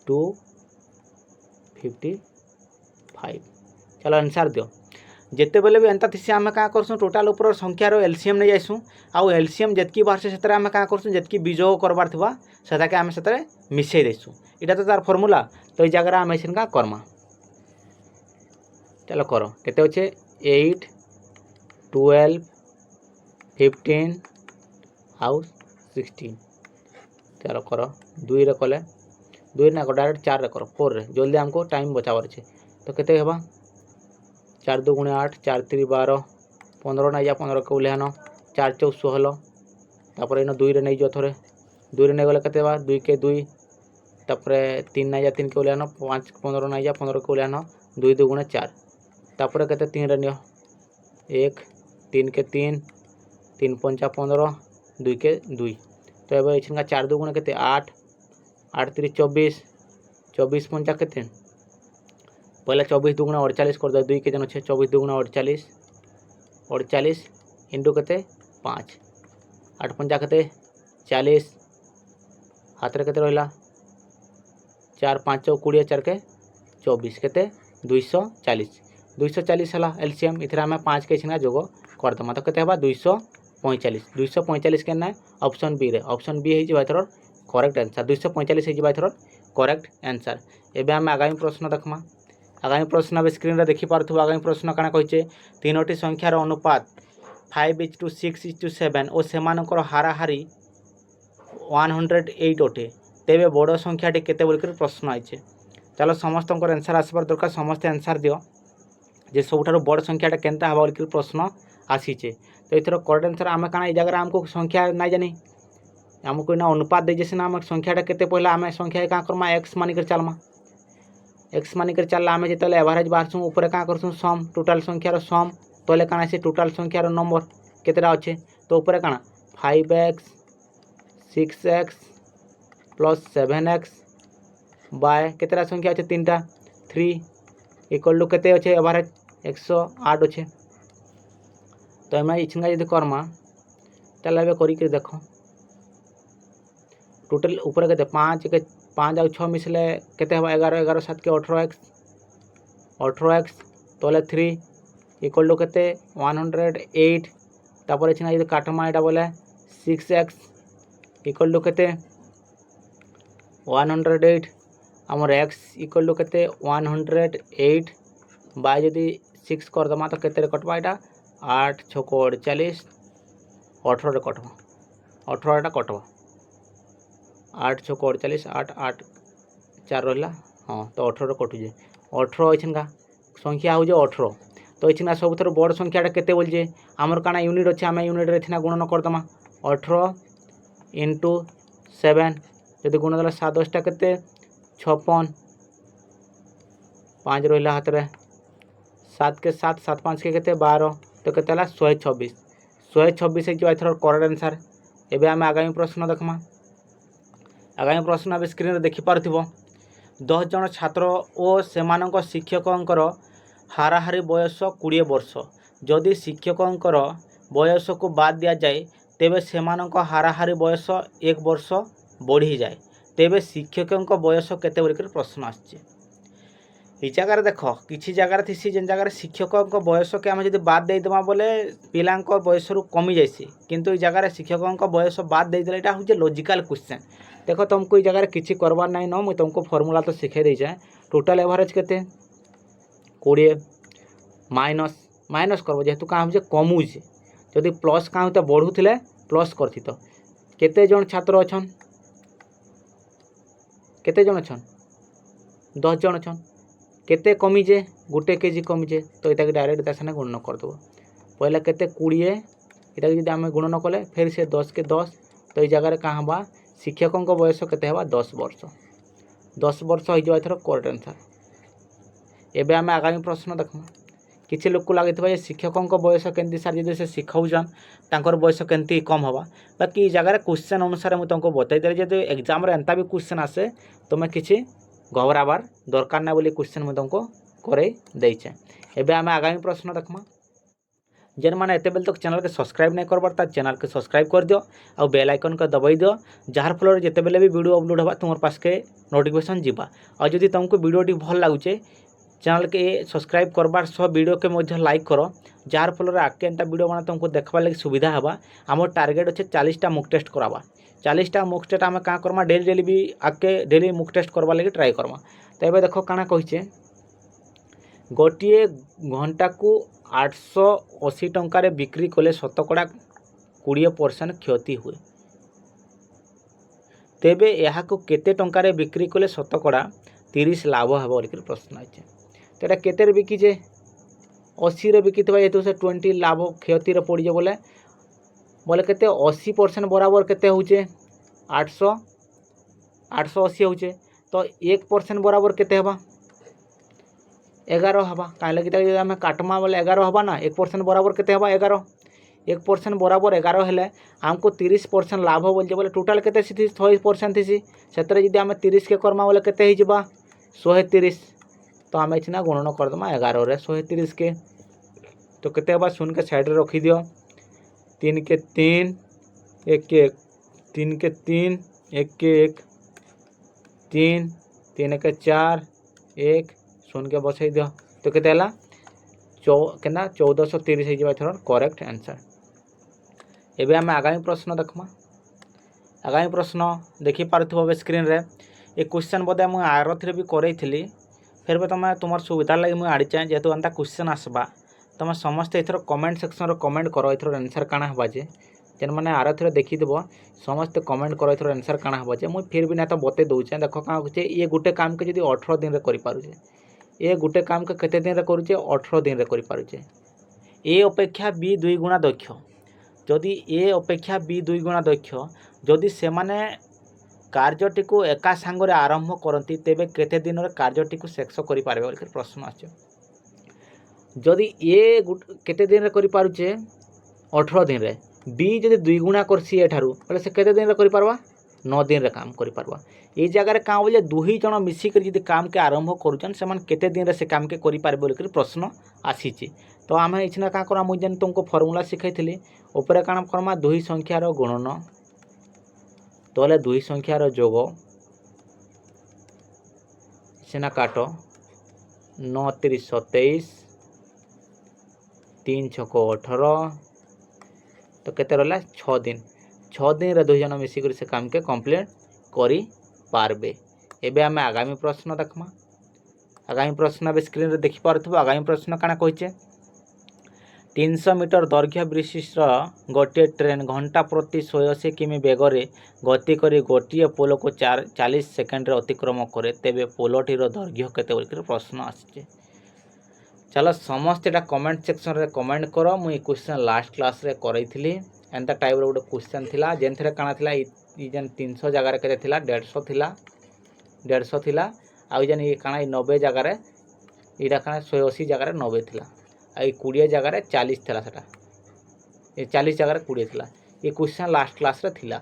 255 चलो आंसर दियो जिते बेले भी एंता थी आम क्या करसूँ टोटाल ऊपर संख्यार एलसीएम नहीं जाइसूँ आउ एलसीएम जितकी बाहर से आम क्या करसूँ जितकी विजोग करबार थवा सेटाके आम से मिसई देसूँ इटा तो तार फर्मूला तो ये जगह आम क्या करमा चलो करो केते अच्छे 8 12 15 आउ 16 चलो करो 2 रे कले 2 ना डायरेक्ट 4 रे करो 4 रे जल्दी हमको टाइम बचावर अच्छे तो केते हेबा 4 2 गुणे 8 4 3 12 15 नहीं जा 15 के उल्लेहान 4 4 16 तापर इन 2 रे नहीं जो थोड़े 2 रे नहीं गले केते बा 2 के 2 तापर 3 नहीं जा 3 के उल्लेहान 5 15 नहीं जा 15 के उल्लेहान 2 2 गुणे 4 तापर केते 3 रे नियो 1 3 के 3 3 5 15 2 के 2 तो ये इछनका 4 2 गुणे केते 8 8 3 24 24 5 केते पहले 24 2 गुणे 48 कर दे 2 के जन अच्छे 24 2 गुणे 48 इंटू केते 5 8 5 केते 40 हाथ रे केते रहिला 4 5 20 4 के 24 केते 240 हला एलसीएम इथरा में 5 के छिना जोग कर दमा तो केते हबा 245 के ना ऑप्शन बी रे ऑप्शन बी हे जिबा एथर करेक्ट आंसर 245 हे जिबा एथर करेक्ट आंसर। एबे हम आगामी प्रश्न देखमा आगामी प्रश्न भी स्क्रीन रे देखि पारथु आगामी प्रश्न काना कहिचे तीनोटी संख्यार अनुपात 5:6:7 और सेमानकर हाराहारी 108 अटे तेबे बड़ संख्याटी केते बोलकर प्रश्न आइছে चलो समस्त आंसर आसबार दरकार समस्त आंसर दियो जे सबुठार बड़ संख्याटा केनता हवा बोलकर प्रश्न आसीचे तो एथर करेक्ट आंसर आम काना ए जगह हमको संख्या ना जानी आमको ना अनुपात दे जैसे आम संख्याटा केते पहला आम संख्या क्या करमा एक्स मानिकर चलमा एक्स मानिकर चलला आम जो एवरेज बाहर ऊपर क्या करसूँ सम टोटाल संख्यार सम तले काଣା से टोटाल संख्यार नंबर केतेटा अच्छे तो ऊपर काଣା 5x 6x plus 7x bye केतेटा संख्या अच्छे 3टा 3 इक्वल टू केते अच्छे एवरेज 108 अच्छे तो आम इछिका यदि करमा चल ए कर देख टोटल ऊपर के 5 आउ 6 मिसले केते हवा 11 11 7 के 18x तले 3 इक्वल टू केते 108 तापर इछिका यदि काटमा एटा बोले 6x इक्वल टू केते 108 आमर x इक्वल टू केते 108 बाय यदि 6 करदमा तो केते कटवा एटा 8 6 48 18 रे कटवा 18 टा कटवा 8 6 48 8 8 4 रहा हाँ तो 18 कटुचे 18 इछिका संख्या हो 18 तो इछिका सब बड़ संख्याटा केते बोलचे आमर काना यूनिट अच्छे आम यूनिट रे गुणन करदमा 18 इंटू 7 जदि गुण देला 7 10 टा केते 56 5 रहा हाथ रे 7 के 7 7 5 के केते 12 तो केते 126 एथर करेक्ट आंसर। एबे आम आगामी प्रश्न देखमा आगामी प्रश्न अब स्क्रीन रे देखि पारथिबो 10 जन छात्र और सेमानक शिक्षकंकर हाराहारी बयस 20 वर्ष जदि शिक्षकंकर बयस को बाद दिया जाए तेबे सेमानक हाराहारी बयस 1 वर्ष बढ़ी जाए तेबे शिक्षकंक बयस केते बोलिकर प्रश्न आछे ये जगार देख किसी जगार थी जेन जगार शिक्षक बयस के आम जब बाद देदेमा बोले पिला बयस कमी जाइए किंतु जगार शिक्षक बयस बाद देदेले यहाँ हूँ लॉजिकल क्वेश्चन देख तुमको ये जगार किसी करवार ना न मुझे तुमको फर्मूला तो शिखे दी जाए टोटाल एवरेज केते 20 माइनस माइनस करब जेहेतु क्या हो कमुचे जदि प्लस क्या होता बढ़ुले प्लस करती तो केते जन छात्र अच्छन केते जन अच्छन 10 जन अच्छन केते कमीजे 1 केजी कमीजे तो यहाँ डायरेक्ट ताने गुणन करदेव पहला केते 20 यहाँ जब आम गुणन कले फिर से 10 के 10 तो ये जगह क्या हाँ शिक्षकों बयस केते 10 वर्ष 10 वर्ष हो एथर करेक्ट आंसर। एबे आम आगामी प्रश्न देखमा किसी लोक को लगे शिक्षकों बयस केमती सार जब से शिखाऊन तर बयस केमती कम हवा बाकी जगह क्वेश्चन अनुसार मुझे तुमको बताई जब एग्जाम एंता भी क्वेश्चन आसे तुम्हें किसी घबराबार दरकार ना बोली क्वेश्चन मुझे तुमको करे देचे। एबे आम आगामी प्रश्न देखमा जेन मैंने एत बेल तक चैनल के सब्सक्राइब नहीं करबार तार चैनल के सब्सक्राइब कर दियो और बेल आइकन को दबाई दियो जार फल जिते बेले भी वीडियो अपलोड होगा तुम पास के नोटिफिकेशन जीवा और जदि तुमको वीडियो भल लगुचे चैनल के सब्सक्राइब करबार सह वीडियो के मध्य लाइक करो जार फल आगे एंता वीडियो बना तुमको देखबार लगे सुविधा होगा। आम टार्गेट अच्छे 40टा मुक टेस्ट करवा 40टा मुक टेस्ट आम क्या करमा डेली डेली भी आगे डेली मुक टेस्ट करवा लगे ट्राए करमा। तो ये देख काଣା कहीचे गोटे घंटा को 880 टंकार बिक्री कले शतकड़ा 20% क्षति हुए तेबे यहाँ को केते टंकार बिक्री कले शतकड़ा 30 लाभ हे बोल प्रश्न अच्छे तो यहाँ केते बिकीचे 80 रे बिकी जेहतु से 20 लाभ क्षति पड़े बोले बोले केते 80% बराबर केते होचे 880 होचे तो 1% बराबर केते हवा 11 हवा कहीं लगे आम काटमा बोले 11 हवा ना 1% बराबर केते हवा 11 1% बराबर 11 हेले आमको 30% लाभ बोलचे बोले टोटाल केते 100% थी से जब आम 30 के करमा बोले केते हो 130 तो आम इतना गुणन करदमा 11 रे 130 के तो केते हवा 0 के साइड रखी दियो 3 के 3 1 के 1 3 के 3 1 के 1 3 3 के 4 1 0 के बसई दियो तो केते 1430 हो करेक्ट आंसर। एबे आम आगामी प्रश्न देखमा आगामी प्रश्न देखी पार्थ्व स्क्रीन रे ये क्वेश्चन बोधे मुझे आर थी भी करें फिर भी तुम तुम सुविधा लगे मुझे आड़ीचे जेहेतु एंता क्वेश्चन आसवा तुम समस्ते एथर कमेंट सेक्शन कमेंट कर एथर आंसर काଣା हवा जे जेन मैंने आर थी देखीदेव समस्ते कमेंट कर एथर आंसर काଣା हवा जे मुझे फिर भी ना तो बते दूचे देख क्या होचे ये गोटे काम के जी 18 दिन में करें ये गोटे काम के केते दिन में करुचे 18 दिन में करें ए अपेक्षा बी 2 गुणा दक्ष जदि ए अपेक्षा बी 2 गुणा दक्ष जदि से माने कार्यटी को एका सांगरे आरंभ करती तेबे केते दिन रे कार्यटी को शेष करि पारबे बोल प्रश्न आछे जदि ए केते दिन रे करि पारुचे 18 दिन रे बी जदि 2 गुणा करसी एठारू बोले से केते दिन रे करि पारबा 9 दिन रे काम करि पारबा। ए जगह रे काम बोले दुही जण मिसी कर जदि काम के आरंभ करूछन से मन केते दिन रे से काम के करि पारबे बोल प्रश्न आसीचे। तो आमे इछना का करा मुई जन तुमको फार्मूला सिखाइथिली ऊपर काण करमा दुही संख्यार गुणन तले दुही संख्यार जोग सेना काट 9 3 27 3 6 18 तो केते रहला 6 दिन 6 दिन रे दुई जन मिसी कर से काम के कंप्लीट करि पारबे। एबे आमे आगामी प्रश्न देखमा। आगामी प्रश्न अब स्क्रीन रे देखि पारथबो। आगामी प्रश्न काना कहिचे 300 मीटर दैर्घ्य विशिष्ट गोटे ट्रेन घंटा प्रति 180 किमी बेगरे गति करी गोटे पोल को 40 सेकेंड रे अतिक्रम करे तेबे पोलटीर दैर्घ्य केते बोल प्रश्न आछे। चलो समस्त एटा कमेंट सेक्शन रे कमेंट करो। मुई क्वेश्चन लास्ट क्लास रे करैथिली एंता टाइप रो गोटे क्वेश्चन थिला जेनथरे काना थिला ई जेन 300 जगह रे केते थिला 150 थिला 150 थिला आ जेन ई काना 90 जगह रे इडा काना 180 जगह रे 90 थिला आ 20 जगह रे 40 थिला सेटा ये 40 जगह रे 20 थिला। ये क्वेश्चन लास्ट क्लास रे थिला।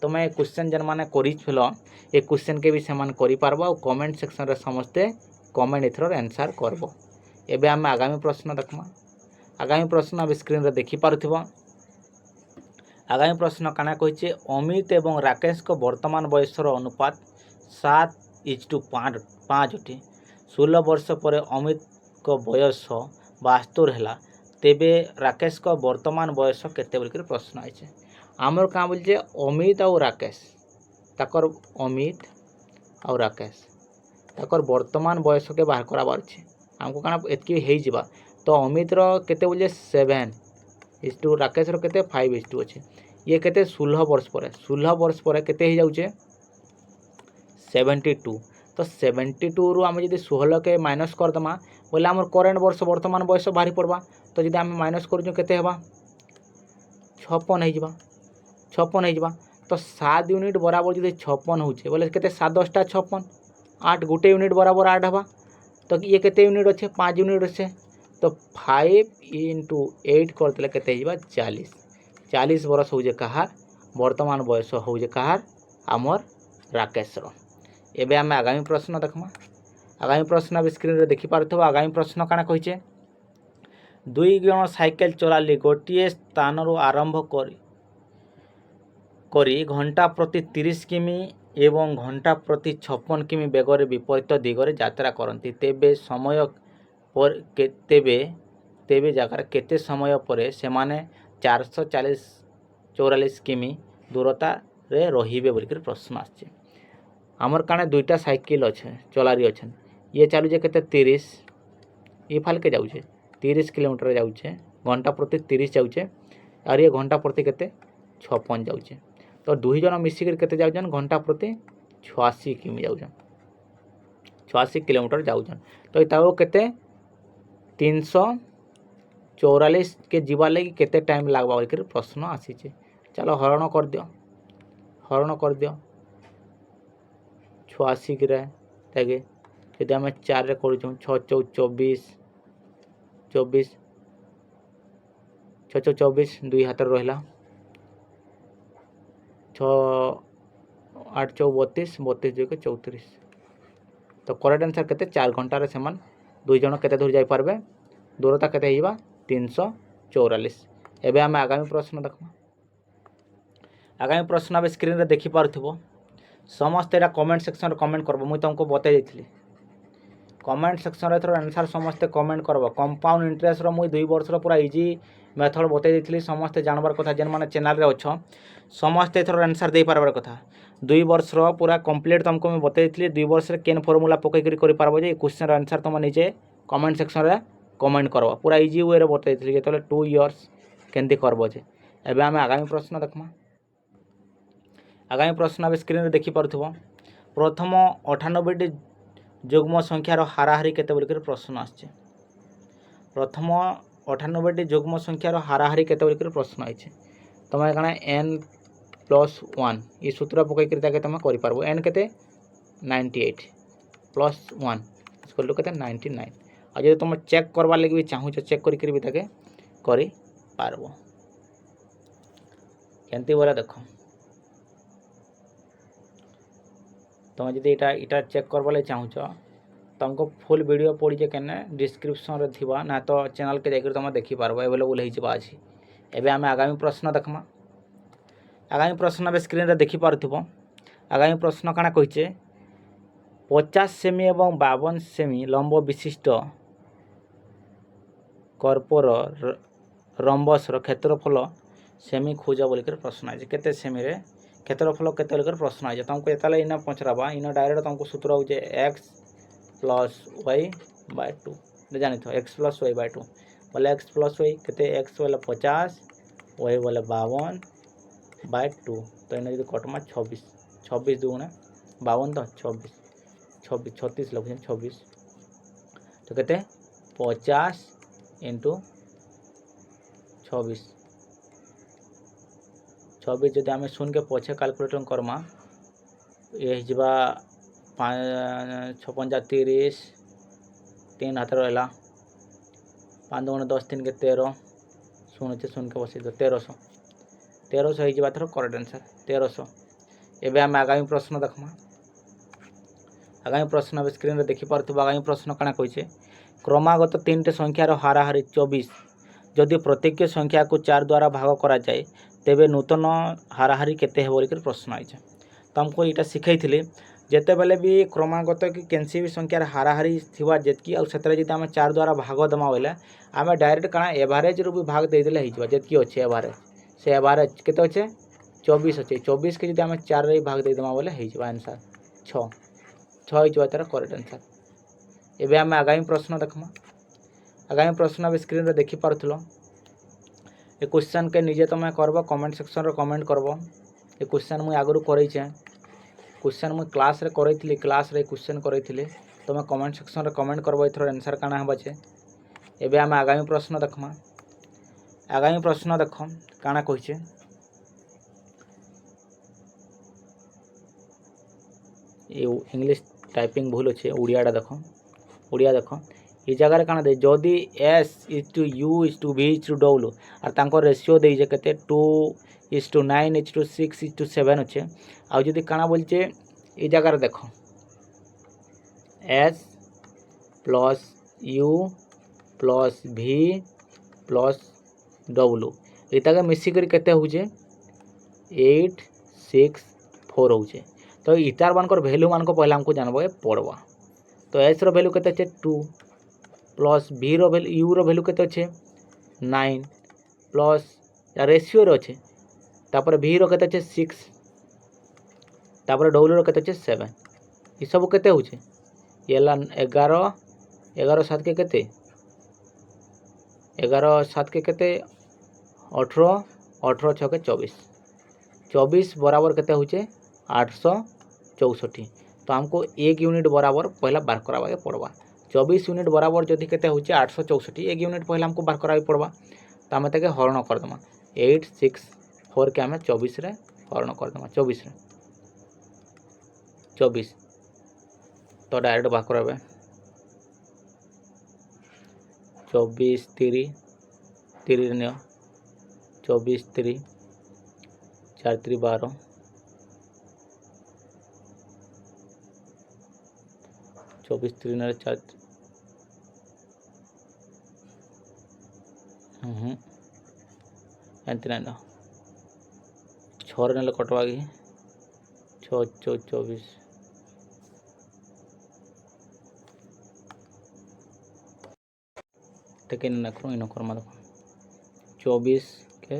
तो मैं क्वेश्चन जन माने करि छलो ये क्वेश्चन के भी समान करि पारबो और कमेंट सेक्शन रे समस्ते कमेंट इथरो आंसर करबो। एबे हम आगामी प्रश्न देखमा। आगामी प्रश्न अब स्क्रीन रे देखि पारुथिबो। आगामी प्रश्न काना कहिचे अमित एवं राकेश को वर्तमान बयसर अनुपात 7:5 अटे। 16 वर्ष पर अमित को बयस 72 है तेबे राकेश को वर्तमान बयस केते बोल प्रश्न आइছে। आमर का बोलचे अमित और राकेश ताकर अमित और राकेश ताकर वर्तमान बयस के बाहर कराबार छे हमको काना एतकी हेई जिबा। तो अमित रो केते बोले 7:2 राकेश रो केते 5:2 अछि। ये केते 16 वर्ष पर केते हे जाउचे 72। तो 72 रु आम जदि 16 के माइनस कर दमा बोले आमर करेंट वर्ष वर्तमान बयस बाहरी पड़वा। तो जदि आम माइनस करूँ केते हेबा 56 हे जिबा 56 हे जिबा। तो 7 यूनिट बराबर जदि 56 होचे बोले केते 7 10 टा 56 8 गोटे यूनिट बराबर 8 हेबा। तो ये केते यूनिट अच्छे 5 यूनिट अच्छे। तो 5 × 8 करते केते हे जिबा 40 वर्ष हो जे कहार वर्तमान बयस हो जे कहार आमर राकेश रो। एबे आमे आगामी प्रश्न देखमा। आगामी प्रश्न अब स्क्रीन रे देखि पारथबो। आगामी प्रश्न काना कहिचे 2 जण साइकेल चलाली गोटे स्थान रो आरंभ करी घंटा प्रति 30 किमी एवं घंटा प्रति 56 किमी बेगरे विपरीत दिगरे यात्रा करती तेबे समय पर तेबे जगह केते समय पर से माने 444 किमी दूरता रे रहिबे बोलकर प्रश्न आछे। आमर काने दुईटा साइकिल अच्छे चलारी अच्छे ये चालू जे केते 30 ये फाल के जाऊे 30 किलोमीटर जाऊे घंटा प्रति 30 जाऊे और ये घंटा प्रति केते 56 जाऊे। तो दुई जन मिसिक केते जाऊन घंटा प्रति 86 किमी जाऊन 86 किलोमीटर जाऊन। तो इताओ केते 344 के जीवा लगी केते टाइम लागबा बोलकर प्रश्न आसीचे। चलो हरण कर दियो 86 रे ताके यदि आम 4 रे करूँ 6 4 24 24 6 24 दुई हाथ रहा 6 8 4 32 32 जो 34। तो करेक्ट आंसर केते 4 घंटा रे समान दुई जन केते दूर जाई पारबे दूरता केते हिबा 344। एबे आम आगामी प्रश्न देखमा। आगामी प्रश्न अब स्क्रीन रे देखि पारथबो। समस्त एटा कमेंट सेक्शन रे कमेंट करबो मुई तुमको बतै देथिली कमेंट सेक्शन रे थोड़ा आंसर समस्त कमेंट करबो। कंपाउंड इंटरेस्ट रो मुई 2 वर्ष रो पूरा इजी मेथड बतै देथिली समस्त जानबार कथा जेन माने चैनल रे अछ समस्त एथर आंसर दे पारबार कथा 2 वर्ष रो पूरा कंप्लीट तुमको मैं बतै देथिली 2 वर्ष रे केन फार्मूला पकै करि पारबो जे क्वेश्चन रो आंसर तुम निजे कमेंट सेक्शन रे कमेंट करबो पूरा इजी वे रे बतै देथिली जेतले 2 इयर्स केनती करबो जे। एबे हम आगामी प्रश्न देखमा। आगामी प्रश्न अब स्क्रीन रे देखि पारथबो। प्रथम 98 युग्म संख्यार हाराहारी केते बोलकर प्रश्न आछे। प्रथम 98 युग्म संख्यार हाराहारी केते बोलकर प्रश्न आइछे। तमे कना n+1 ये सूत्र पकै करि ताके तमे करि पारबो n केते 98 +1 इक्वल टू केते 99 आ जो तुम चेक करवार लगे भी चाहूँ चेक करी भी ताके करि पारबो केमती बोला देख तुम जब इटा चेक करवा लगे चाहूँ तुमको फुल वीडियो पड़ी केने डिस्क्रिप्शन रे थिबा ना तो चैनल के जाकर तुम देखी पारबो अवेलेबल हो जावा अछि। एबे आमे आगामी प्रश्न देखमा। आगामी प्रश्न बे स्क्रीन रे देखी पारथिबो। आगामी प्रश्न काना कहिचे 50 सेमी एवं 52 सेमी लंब विशिष्ट कर्पोर रंबसर क्षेत्रफल सेमी खोज बोलिकर प्रश्न है केते सेमी रे क्षेत्रफल केते बोलिकर प्रश्न है तुमको एताले इना पचराबा इना डायरेक्ट तुमको सूत्र हो x प्लस y बाय 2 जानी थो x प्लस y बाय 2 बोले x प्लस y केते x बोले 50 y बोले 52 बाय 2 तो इना जदी कटमा 26 26 दुगुना 52 तो 26 36 लगे 26 तो केते 50 इंटू 26 जब आम शून्य के पछे कैलकुलेट करमा ये जवा 5 5 30 3 हाथ रहा 5 2 10 3 के 13 शून्य शून्य के बस 1300 हो थर करेक्ट आंसर 1300। एवं आम आगामी प्रश्न देखमा। आगामी प्रश्न स्क्रीन रे देखी पारथुबा। आगामी प्रश्न काना कहिचे क्रमागत 3टे संख्यार हाराहारी 24 जदि प्रत्येक संख्या को 4 द्वारा भाग करा जाए तेबे नूतन हाराहारी केते हे बोलिकर प्रश्न आइছে। तुमको यहाँ शिखाई जिते बेले भी क्रमागत कि केनसी भी संख्यार हाराहारी थिबा जेतकी आ सेतरे जदि आम 4 द्वारा भाग दमा बोले आम डायरेक्ट काना एवरेज रु भी भाग देदेले हो जेतकी अच्छे एवरेज से एवरेज केते अच्छे 24 अच्छे 24 के जदि आम 4 रे भाग देदमा बोले हो आंसर 6 हो तार करेक्ट आंसर। एबे आम आगामी प्रश्न देखमा। आगामी प्रश्न भी स्क्रीन रे देखी पारथुलो। ये क्वेश्चन के निजे तुम करब कमेंट सेक्शन रे कमेंट करब। ये क्वेश्चन मुझे आगु करछे क्वेश्चन मुझे क्लास रे करैथिली क्लास रे क्वेश्चन करैथिली तुम कमेंट सेक्शन रे कमेंट करब एथर आंसर काना हबा छे। एबे आम आगामी प्रश्न देखमा। आगामी प्रश्न देख काना कहिछे ये इंग्लिश टाइपिंग भूल अच्छे ओडियाटा देख ओडिया देख ये जगह काना दे जदि s is to u is to v is to w और तांको रेशियो दे जे केते 2:9 इज टू 6 इज टू 7 अच्छे आ जदि काना बोलचे ये जगह देख s plus u plus v plus w इताके मिसिकर केते होचे 8 6 4 होचे। तो इतार मानकर वैल्यू मान को पहले हमको जानबो पड़वा। तो एस रो वैल्यू केते छे 2 प्लस v रो वैल्यू u रो वैल्यू केते छे 9 प्लस रेशियो रो छे तापर v रो केते छे 6 तापर w रो केते छे 7 ई सब केते होचे येला 11 11 7 के केते 11 7 के केते 18 18 6 के 24 24 बराबर केते होचे 864। तो हमको 1 यूनिट बराबर पहला बार करावा के पड़वा। 24 यूनिट बराबर जदि केते होचे 864 1 यूनिट पहला हमको बार करावे पड़वा। तो आम ताके हरण कर दमा 8 6 4 के आम 24 रे हरण कर दमा 24 रे 24 तो डायरेक्ट बार करावे 24 3 3 ने 24 3 4 3 12 24 3 ने 4 एंती ना 6 ने कटवा की 6 24 टेकिन ना करो इन कर्मा देखो 24 के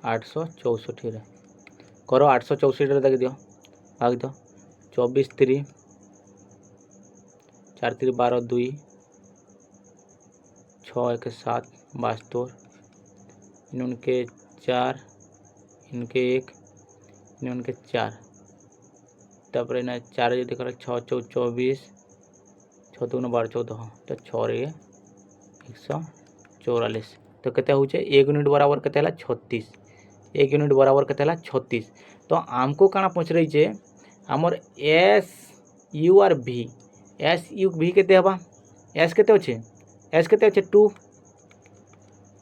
864 रे करो 864 रे देख दियो भाग दो 24 3 4 3 12 2 6 1 7 72 इनके 4 इनके 1 इनके 4 तापर इना 4 जो देख 6 24 6 2 12 14 तो 6 रे 144 तो केते होचे 1 यूनिट बराबर केते हला 36 1 यूनिट बराबर केते हला 36। तो आमको काना पूछ रही छे हमर एस यू आर भी एस यू भी केते हबा एस केते होचे एच के 2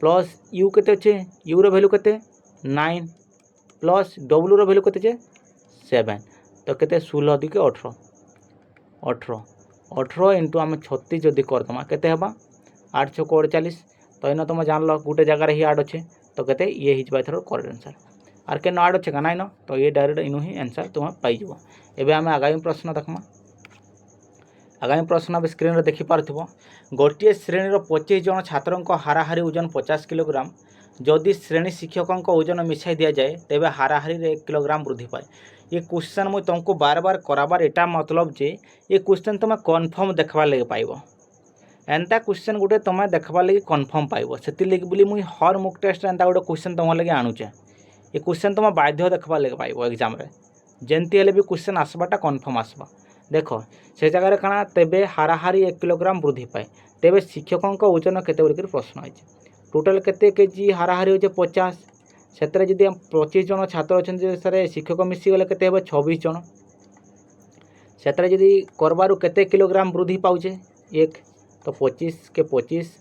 प्लस यू के यूर भैल्यू के 9 प्लस डब्ल्यूर भैल्यू के 7 तो के 16 दिके 18 18 18 इंटू आम 36 जदि करदमा के 8 6 48 तो इन तुम जान लो गोटे जगार ही आड अच्छे तो के ये हो करेक्ट आंसर आर के आड अच्छे का नाइन तो ये डायरेक्ट इनू ही आंसर तुम पाइज। एवं आम आगामी प्रश्न देखमा। आगामी प्रश्न अब स्क्रीन रे देखि पारथिबो गोटे श्रेणी 25 जन छात्रों हाराहारी ओजन 50 किलोग्राम जदि श्रेणी शिक्षकों ओजन मिसाई दि जाए तेज हाराहारी 1 किलोग्राम वृद्धि पाए। ये क्वेश्चन मुझे तुमको बार बार कराबार एटा मतलब जे ये क्वेश्चन तुम कन्फर्म देखबार लगे पाइब एंता क्वेश्चन गोटे तुम देखबार लगे कन्फर्म पाइब से लगे मुझे हर मुक टेस्ट एंता गोटे क्वेश्चन तुम लगे आणुचे ये क्वेश्चन तुम बाध्य देखबार लगे पाइब एग्जाम रे जेमती हेले भी क्वेश्चन आसबाटा कन्फर्म आसबा। देख से जगह काଣା तेबे हाराहारी 1 किलोग्राम वृद्धि पाए तेबे शिक्षकों ओजन केते बोलिक प्रश्न है टोटाल केते केजी हाराहारी हो 50 से 25 जन छात्र अच्छा सर शिक्षक मिसीगले के 26 जन से जदि करबारु केते किलोग्राम वृद्धि पाउचे 1 तो 25 के 25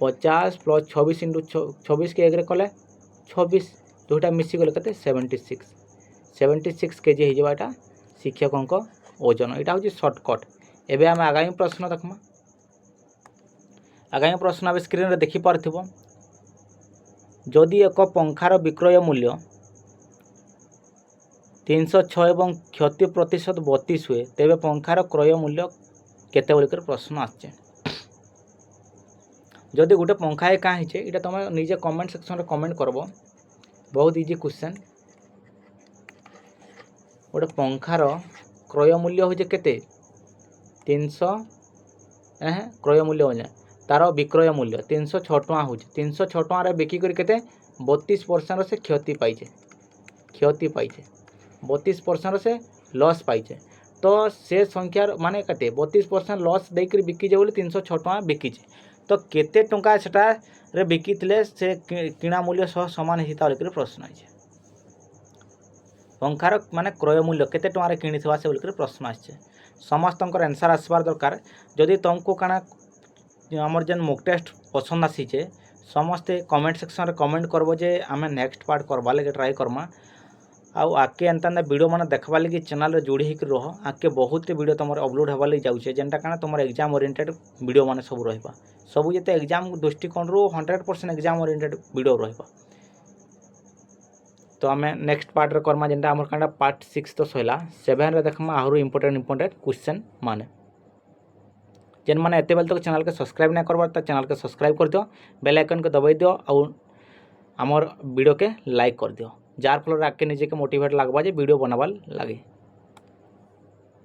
50 प्लस 26 इंटू 26 के 1 कले 26 दुटा मिसीगले के 76 केजी हो जाटा शिक्षकों ओजन यहाँ हूँ सर्टकट। एवं आम आगामी प्रश्न देखमा। आगामी प्रश्न अब स्क्रीन रे देखि पारथिबो जदि एक पंखार विक्रय मूल्य 306 एवं क्षति प्रतिशत 32 हुए तेबे पंखार क्रय मूल्य केते बोलिकर प्रश्न आछे। जदि गोटे पंखा क्या है तुम निजे कमेंट सेक्शन रे कमेंट करबो बहुत इजी क्वेश्चन। गोटे पंखार क्रय मूल्य हो केते 300 क्रय मूल्य हो तार विक्रय मूल्य 306 टଙ୍କା हो 306 टଙ୍କା बिकी कर केते 32% से क्षति पाइछे 32% से लॉस पाइछे तो से संख्यार माने केते 32% लॉस देकर बिकी जे बोली 306 टଙ୍କା बिकी तो केते टଙ୍କା सेटा रे बिकी थिले से किणा मूल्य सह समान हिता बोलिकर प्रश्न है पंखार माने क्रय मूल्य केते टଙ୍କା रे किणी थिबा से बोलिकर प्रश्न आछे समस्तंकर आंसर आसबार दरकार। जदि तुमको काना हमर जेन मॉक टेस्ट पसंद आसीचे समस्ते कमेंट सेक्शन रे कमेंट करबो जे आमे नेक्स्ट पार्ट करबा लगे ट्राई करमा आउ आके एंता वीडियो माने देखबा लगे चैनल रे जोड़ी हिक रह आके बहुत वीडियो तुमर अपलोड हेबा लगे जाउछे जेनटा काना तुमर एग्जाम ओरिएंटेड वीडियो माने सब रहबा सब जेते एग्जाम दृष्टिकोण रो 100% एग्जाम ओरिएंटेड वीडियो रहबा। तो आम नेक्स्ट पार्ट रे करमा जेनटा हमर कांडा पार्ट 6 तो सैला 7 रे देखमा आहुर इंपोर्टेंट क्वेश्चन माने जेन माने एते बेल तक चैनल के सब्सक्राइब ना करबार त चैनल के सब्सक्राइब कर दियो बेल आइकन के दबाई दियो और हमर वीडियो के लाइक कर दियो जार फल आके निजे के मोटिवेट लागबा जे वीडियो बनाबार लागे।